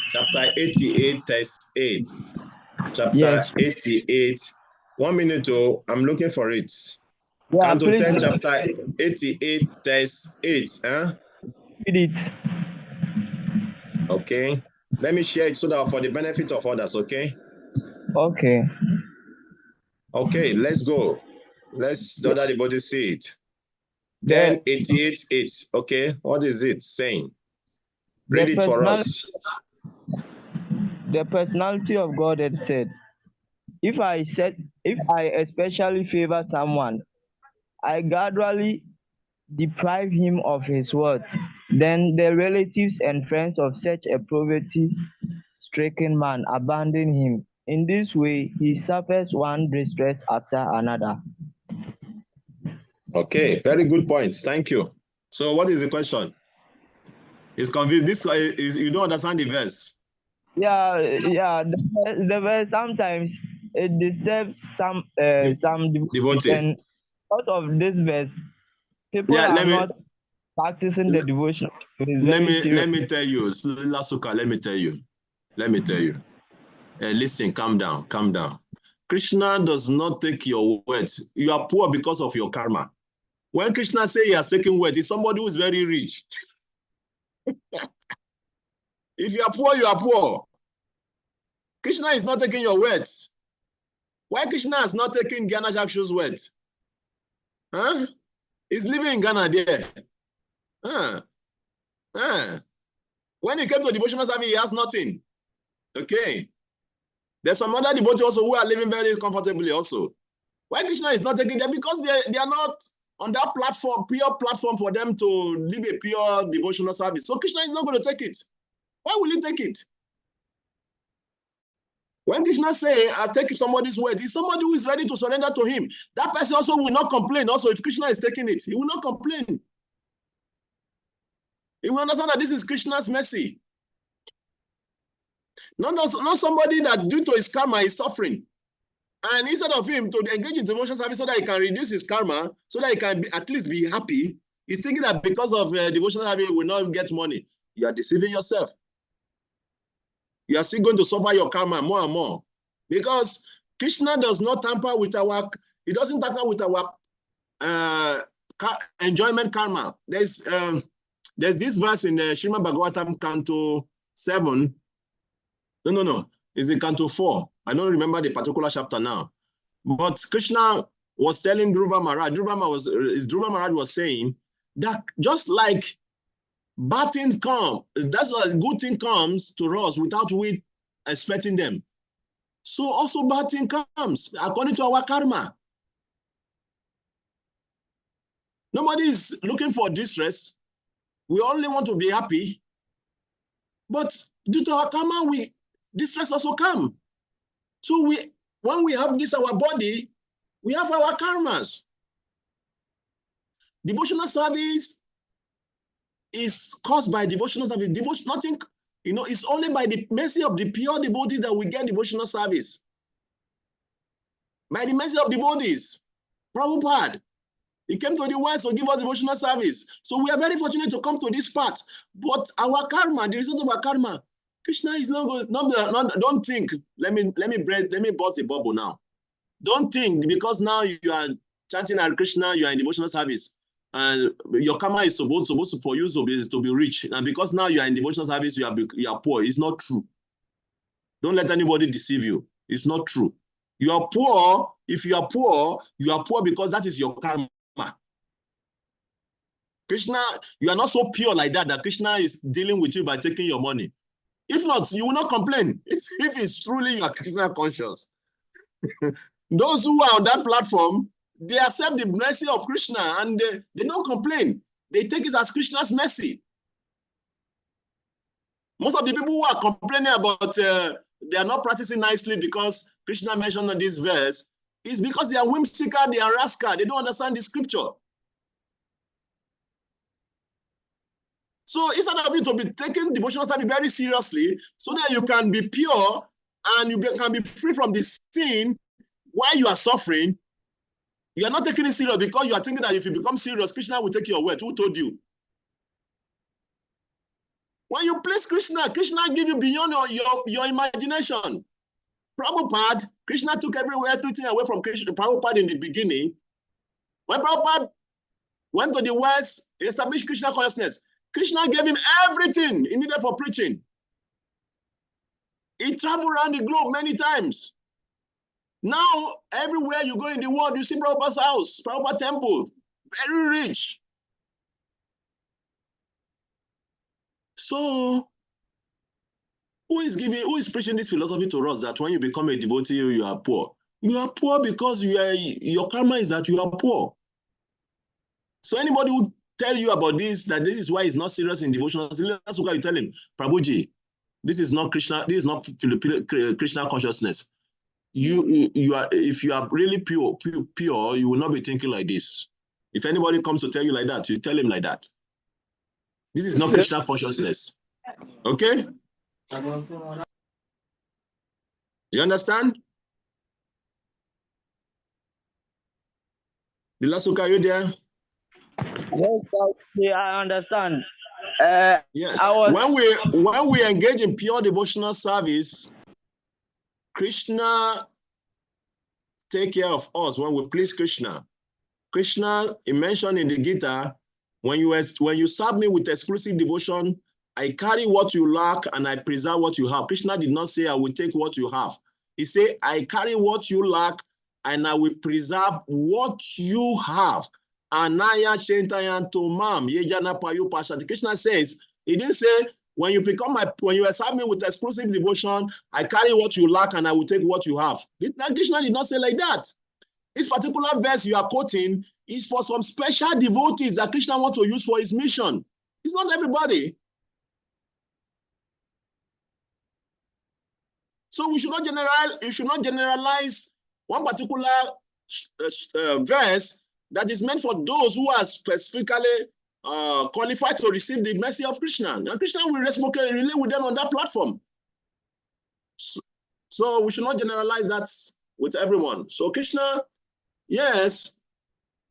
Chapter 88, verse 8. Chapter Yes. 88. 1 minute, I'm looking for it. Yeah, Canto please 10, chapter 88, verse 8. Huh? read it. Okay. Let me share it so that for the benefit of others, okay? Okay. Okay, let's go. Let's the other body see it. The 1088 8. Okay, what is it saying? the Read it for personality us. the personality of God had said, if I especially favor someone, I gradually deprive him of his worth. Then the relatives and friends of such a poverty-stricken man abandon him. In this way, he suffers one distress after another. Okay, very good points. Thank you. So, what is the question? It's confused. This is you don't understand the verse. Yeah. The verse sometimes it disturbs some devotees, Devotee. and out of this verse, people Yeah, are not practicing the devotion. It's very serious. let me tell you, Lasuka, let me tell you. Listen, calm down. Krishna does not take your wealth. You are poor because of your karma. When Krishna says he has taken wealth, it's somebody who is very rich. If you are poor, you are poor. Krishna is not taking your wealth. Why Krishna has not taken Ghana Jakshu's wealth? Huh? He's living in Ghana there. When he came to devotional service, he has nothing. Okay. There's some other devotees also who are living very comfortably also. Why Krishna is not taking them? Because they are not on that platform, pure platform for them to live a pure devotional service. So Krishna is not going to take it. Why will he take it? When Krishna say, I take somebody's word, it's somebody who is ready to surrender to him. That person also will not complain. Also, if Krishna is taking it, he will not complain. He will understand that this is Krishna's mercy. Not somebody that due to his karma is suffering. And instead of him to engage in devotion service so that he can reduce his karma, so that he can at least be happy, he's thinking that because of devotional service, he will not get money. You are deceiving yourself. You are still going to suffer your karma more and more. Because Krishna does not tamper with he doesn't tamper with our enjoyment karma. There's this verse in Srimad Bhagavatam, Canto 7. No. It's in Canto 4. I don't remember the particular chapter now. But Krishna was telling Dhruva Maharaj, Dhruva Maharaj was saying that just like bad things come, that's why good thing comes to us without we expecting them. So also bad thing comes according to our karma. Nobody is looking for distress. We only want to be happy. But due to our karma, distress also come. So when we have this our body, we have our karmas. Devotional service is caused by devotional service. Nothing, it's only by the mercy of the pure devotees that we get devotional service. By the mercy of devotees. Prabhupada, he came to the West to give us devotional service. So we are very fortunate to come to this part. But our karma, the result of our karma, Krishna is not going. Don't think. Let me bust the bubble now. Don't think because now you are chanting Hare Krishna, you are in devotional service, and your karma is supposed for you to be rich. And because now you are in devotional service, you are poor. It's not true. Don't let anybody deceive you. It's not true. You are poor. If you are poor because that is your karma. Krishna, you are not so pure like that Krishna is dealing with you by taking your money. If not, you will not complain. If it's truly you are Krishna conscious. Those who are on that platform, they accept the mercy of Krishna and they don't complain. They take it as Krishna's mercy. Most of the people who are complaining about they are not practicing nicely because Krishna mentioned in this verse is because they are whimsical, they are rascal, they don't understand the scripture. So instead of you to be taking devotional service very seriously, so that you can be pure and you can be free from the sin while you are suffering, you are not taking it serious because you are thinking that if you become serious, Krishna will take your word. Who told you? When you place Krishna, Krishna give you beyond your imagination. Prabhupada, Krishna took everything away from Krishna. Prabhupada in the beginning, When Prabhupada went to the West, he established Krishna consciousness. Krishna gave him everything he needed for preaching. He traveled around the globe many times. Now, everywhere you go in the world, you see Prabhupada's house, Prabhupada temple, very rich. So, who is preaching this philosophy to us that when you become a devotee, you are poor? You are poor because your karma is that you are poor. So anybody who tell you about this, that this is why he's not serious in devotional, that's why you tell him, Prabhuji, this is not Krishna, this is not Krishna consciousness. You are, if you are really pure, you will not be thinking like this. If anybody comes to tell you like that, you tell him like that. This is not Krishna consciousness. Okay? You understand? Dilasuka, are you there? Yes, I understand. Yes. When we engage in pure devotional service, Krishna take care of us when we please Krishna. Krishna, he mentioned in the Gita, when you serve me with exclusive devotion, I carry what you lack and I preserve what you have. Krishna did not say, I will take what you have. He said, I carry what you lack and I will preserve what you have. Anaya Chentayan Tomam, Yejana Payu Pasha. Krishna says, he didn't say, when you serve me with exclusive devotion, I carry what you lack and I will take what you have. Krishna did not say like that. This particular verse you are quoting is for some special devotees that Krishna wants to use for his mission. It's not everybody. So you should not generalize one particular verse that is meant for those who are specifically qualified to receive the mercy of Krishna. Now Krishna will reciprocally relate with them on that platform. So we should not generalize that with everyone. So Krishna, yes,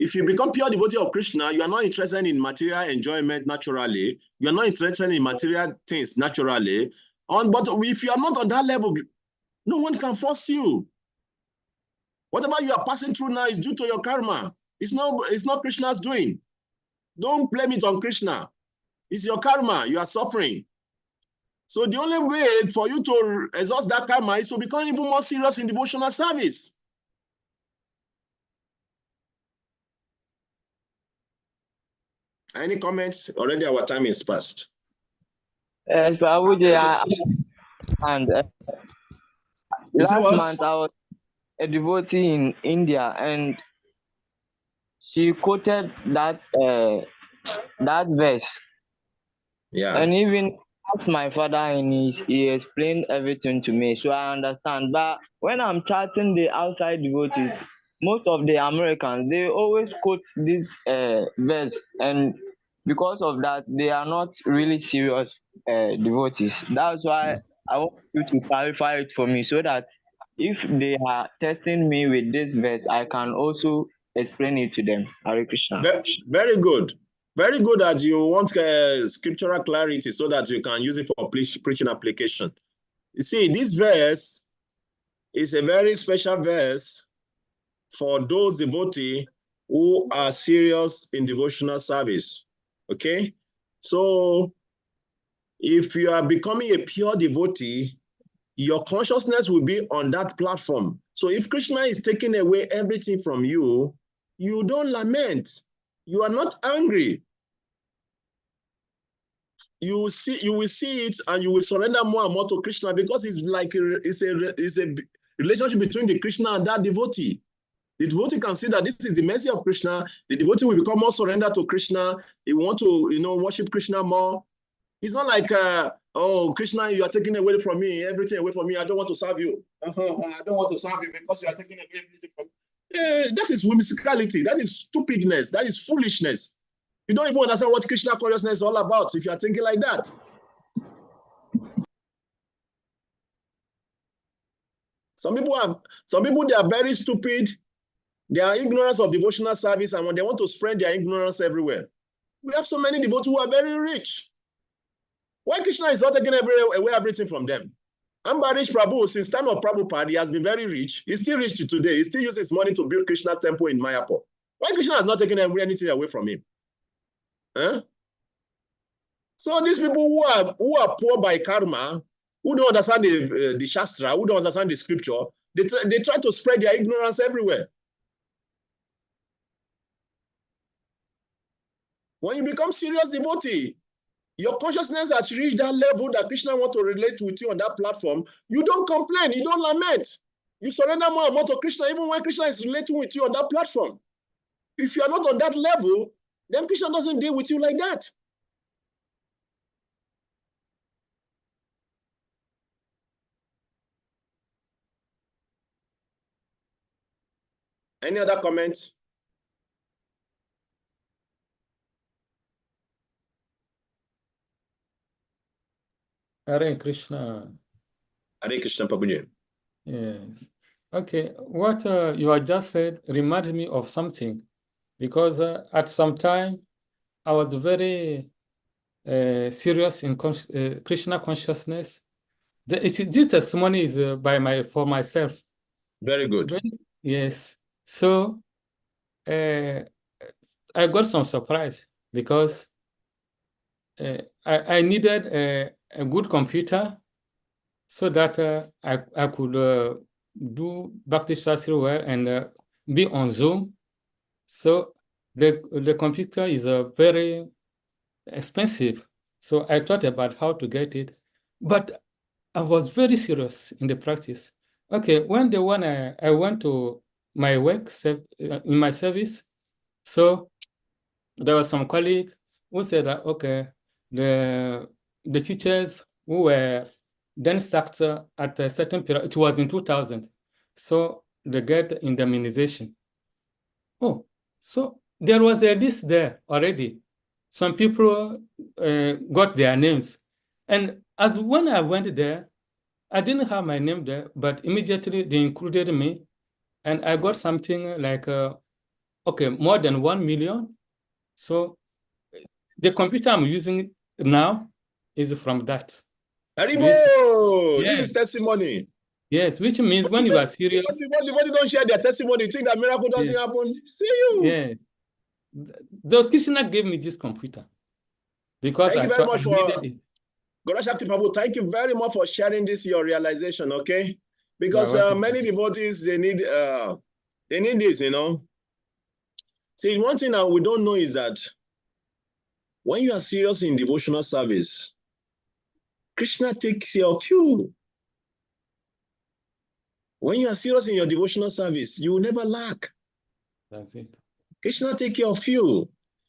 if you become pure devotee of Krishna, you are not interested in material enjoyment naturally. You are not interested in material things naturally. But if you are not on that level, no one can force you. Whatever you are passing through now is due to your karma. It's not Krishna's doing. Don't blame it on Krishna. It's your karma. You are suffering. So the only way for you to exhaust that karma is to become even more serious in devotional service. Any comments? Already our time is past. Yes, and last month I was a devotee in India, and she quoted that verse. Yeah. And even asked my father, and he explained everything to me, so I understand. But when I'm chatting the outside devotees, most of the Americans, they always quote this verse, and because of that, they are not really serious devotees. That's why I want you to clarify it for me, so that if they are testing me with this verse, I can also explain it to them. Hare Krishna. Very good. Very good that you want scriptural clarity so that you can use it for preaching application. You see, this verse is a very special verse for those devotees who are serious in devotional service. Okay? So, if you are becoming a pure devotee, your consciousness will be on that platform. So if Krishna is taking away everything from you, you don't lament. You are not angry. You will see it and you will surrender more and more to Krishna, because it's like it's a relationship between the Krishna and that devotee. The devotee can see that this is the mercy of Krishna. The devotee will become more surrendered to Krishna. He want to, worship Krishna more. It's not like, oh, Krishna, you are taking away from me, everything away from me. I don't want to serve you. I don't want to serve you because you are taking away everything from me. That is whimsicality. That is stupidness. That is foolishness. You don't even understand what Krishna consciousness is all about if you are thinking like that. Some people they are very stupid. They are ignorant of devotional service, and when they want to spread their ignorance everywhere. We have so many devotees who are very rich. Why Krishna is not taking away everything from them? Ambarish Prabhu, since time of Prabhupada, he has been very rich. He's still rich today. He still uses money to build Krishna temple in Mayapur. Why Krishna has not taken anything away from him? Huh? So these people who are poor by karma, who don't understand the shastra, who don't understand the scripture, they try to spread their ignorance everywhere. When you become serious devotee, your consciousness has reached that level that Krishna wants to relate with you on that platform. You don't complain, you don't lament. You surrender more and more to Krishna even when Krishna is relating with you on that platform. If you are not on that level, then Krishna doesn't deal with you like that. Any other comments? Hare Krishna. Hare Krishna, Prabhuji. Yes. Okay, what you have just said reminds me of something, because at some time I was very serious in Krishna consciousness. This testimony is for myself. Very good. Yes. So I got some surprise because I needed a good computer so that I could do Bhakti shastri well and be on Zoom. So the computer is very expensive. So I thought about how to get it, but I was very serious in the practice. Okay, one day when I went to my work in my service, so there was some colleague who said that, okay, the teachers who were then sacked at a certain period, it was in 2000, so they get indemnization. Oh, so there was a list there already. Some people got their names. And as when I went there, I didn't have my name there, but immediately they included me. And I got something like, okay, more than 1 million. So the computer I'm using now is from that. Haribo! This is testimony. Yes, which means when you are serious. Everybody don't share their testimony, think that miracle doesn't happen. See you. Yeah. The Krishna gave me this computer because Thank you very much I for needed it. Gaurav Shakti Prabhu. Thank you very much for sharing this, your realization, okay? Because many devotees, they need this, you know. See, one thing that we don't know is that when you are serious in devotional service, Krishna takes care of you. When you are serious in your devotional service, you will never lack. That's it. Krishna take care of you.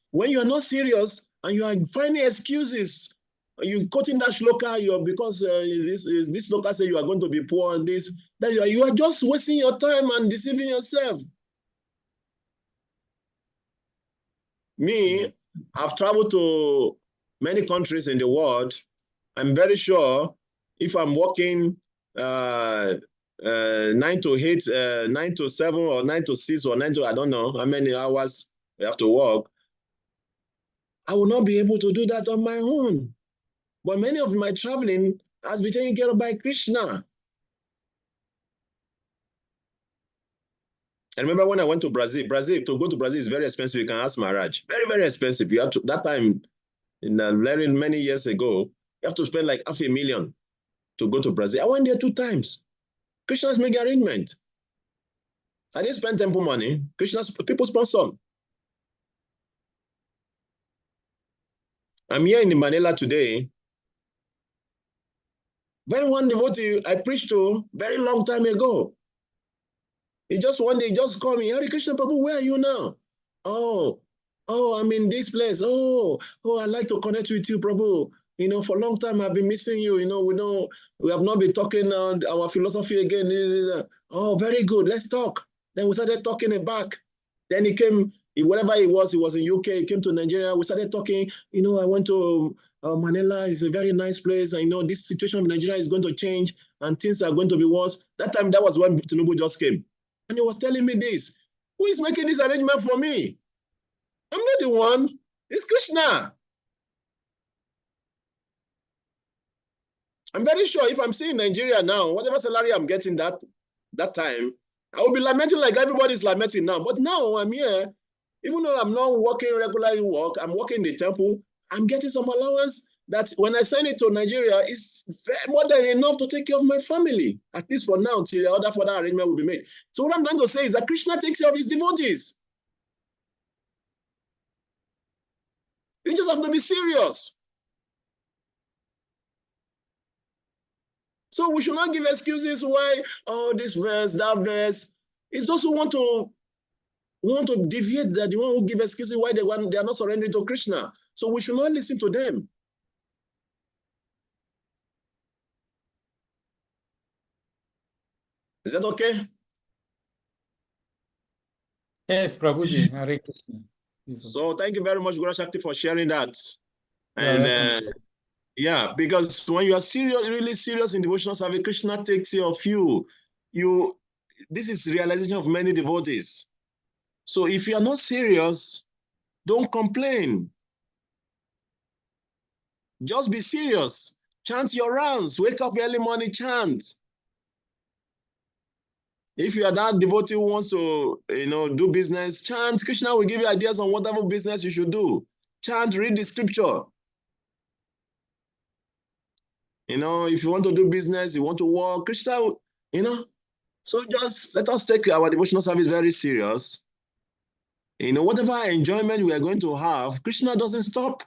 When you are not serious and you are finding excuses, you quoting that shloka, because this shloka say you are going to be poor and this, that you are just wasting your time and deceiving yourself. Me, I've traveled to many countries in the world. I'm very sure if I'm working 9 to 8, 9 to 7, or 9 to 6, or 9 to, I don't know how many hours we have to work, I will not be able to do that on my own. But many of my traveling has been taken care of by Krishna. I remember when I went to Brazil, to go to Brazil is very expensive. You can ask Maharaj. Very, very expensive. You have to, that time, very many years ago, you have to spend like $500,000 to go to Brazil. I went there 2 times. Krishna's made arrangement. I didn't spend temple money. People sponsor. I'm here in Manila today. Very one devotee I preached to very long time ago. He just one day just called me, Hare Krishna Prabhu, where are you now? Oh, I'm in this place. Oh, I'd like to connect with you, Prabhu. You know, for a long time I've been missing you. You know, we have not been talking our philosophy again. Oh, very good. Let's talk. Then we started talking back. Then he came, wherever he was in UK, he came to Nigeria. We started talking, I went to Manila. It's a very nice place. I know this situation of Nigeria is going to change and things are going to be worse. That was when Tinubu just came. And he was telling me this. Who is making this arrangement for me? I'm not the one. It's Krishna. I'm very sure if I'm seeing Nigeria now, whatever salary I'm getting that time, I will be lamenting like everybody is lamenting now. But now I'm here. Even though I'm not working regularly work, I'm working in the temple, I'm getting some allowance that when I send it to Nigeria, it's more than enough to take care of my family, at least for now, till the other further arrangement will be made. So what I'm trying to say is that Krishna takes care of his devotees. You just have to be serious. So we should not give excuses why, oh, this verse, that verse. It's those who want to deviate, that the one who give excuses why they are not surrendering to Krishna. So we should not listen to them. Is that okay? Yes, Prabhuji. Hare Krishna. So thank you very much, Guru Shakti, for sharing that. You're And yeah, because when you are serious, really serious in devotional service, Krishna takes care of you. This is realization of many devotees. So if you are not serious, don't complain. Just be serious. Chant your rounds. Wake up early morning, chant. If you are that devotee who wants to, do business, chant. Krishna will give you ideas on whatever business you should do. Chant, read the scripture. If you want to do business, you want to work, Krishna, So just let us take our devotional service very serious. Whatever enjoyment we are going to have, Krishna doesn't stop.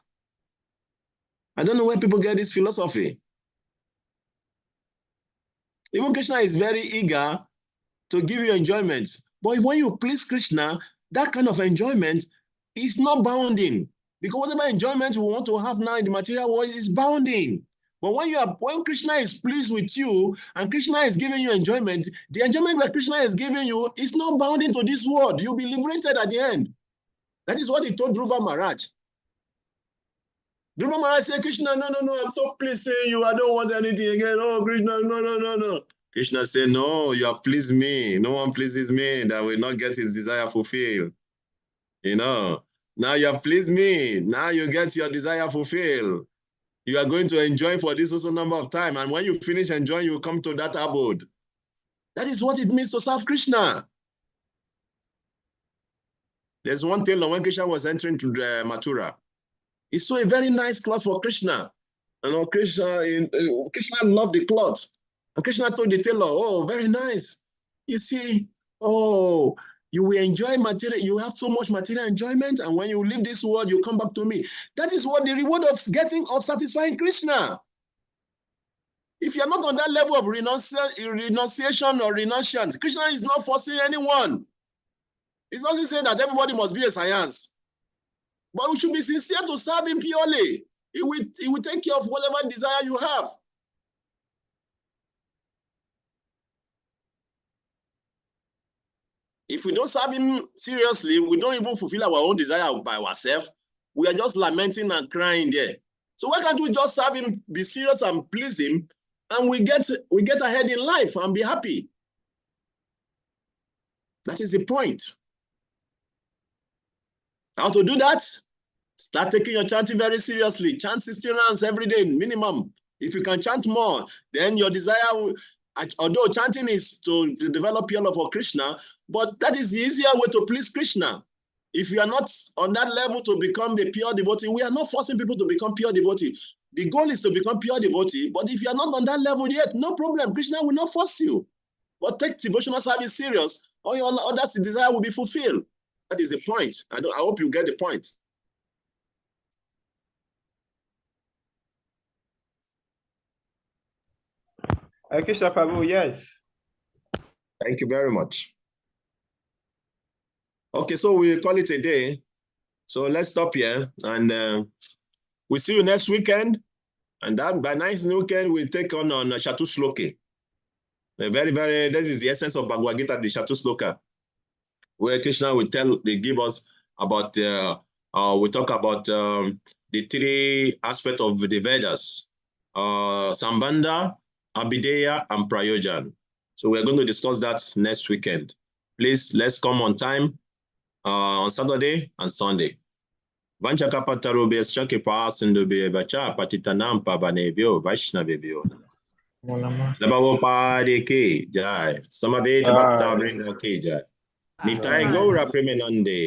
I don't know where people get this philosophy. Even Krishna is very eager to give you enjoyment. But when you please Krishna, that kind of enjoyment is not bounding. Because whatever enjoyment we want to have now in the material world is bounding. But when Krishna is pleased with you and Krishna is giving you enjoyment, the enjoyment that Krishna is giving you is not bounding to this world. You'll be liberated at the end. That is what he told Dhruva Maharaj. Dhruva Maharaj said, Krishna, no, I'm so pleased seeing you. I don't want anything again. Oh, Krishna, no. Krishna said, no, you have pleased me. No one pleases me that will not get his desire fulfilled. Now you have pleased me. Now you get your desire fulfilled. You are going to enjoy for this also number of time. And when you finish enjoying, you come to that abode. That is what it means to serve Krishna. There's one tale when Krishna was entering to Mathura. He saw a very nice cloth for Krishna. Krishna loved the cloth. And Krishna told the tailor, oh, very nice. You see, oh, you will enjoy material. You have so much material enjoyment. And when you leave this world, you come back to me. That is what the reward of satisfying Krishna. If you're not on that level of renunciation or renunciant, Krishna is not forcing anyone. He's not saying that everybody must be a science. But we should be sincere to serve him purely. He will take care of whatever desire you have. If we don't serve him seriously, we don't even fulfill our own desire by ourselves. We are just lamenting and crying there. So why can't we just serve him, be serious and please him, and we get ahead in life and be happy? That is the point. How to do that? Start taking your chanting very seriously. Chant 16 rounds every day, minimum. If you can chant more, then your desire will, although chanting is to develop your love for Krishna, but that is the easier way to please Krishna. If you are not on that level to become a pure devotee, we are not forcing people to become pure devotee. The goal is to become pure devotee, but if you are not on that level yet, no problem. Krishna will not force you. But take devotional service serious, all your other desire will be fulfilled. That is the point. I hope you get the point. Krishna Prabhu, yes. Thank you very much. Okay, so we call it a day. So let's stop here, and we'll see you next weekend. And then by next weekend, we'll take on Shatu Shloki. This is the essence of Bhagavad Gita, the Shatu Shloka, where Krishna will give us about, we talk about the three aspects of the Vedas, Sambandha, Abhideya, and Prayojan. So we're going to discuss that next weekend. Please, let's come on time on Saturday and Sunday. Vanchakapatarobe Shakipa Sindube Bacha Patitanam Pabanebio Vaishnavebio. Labavopade Ke Jai. Samaveta Bhakta Bringa Ke Jai. Nitai Gaura Premenande.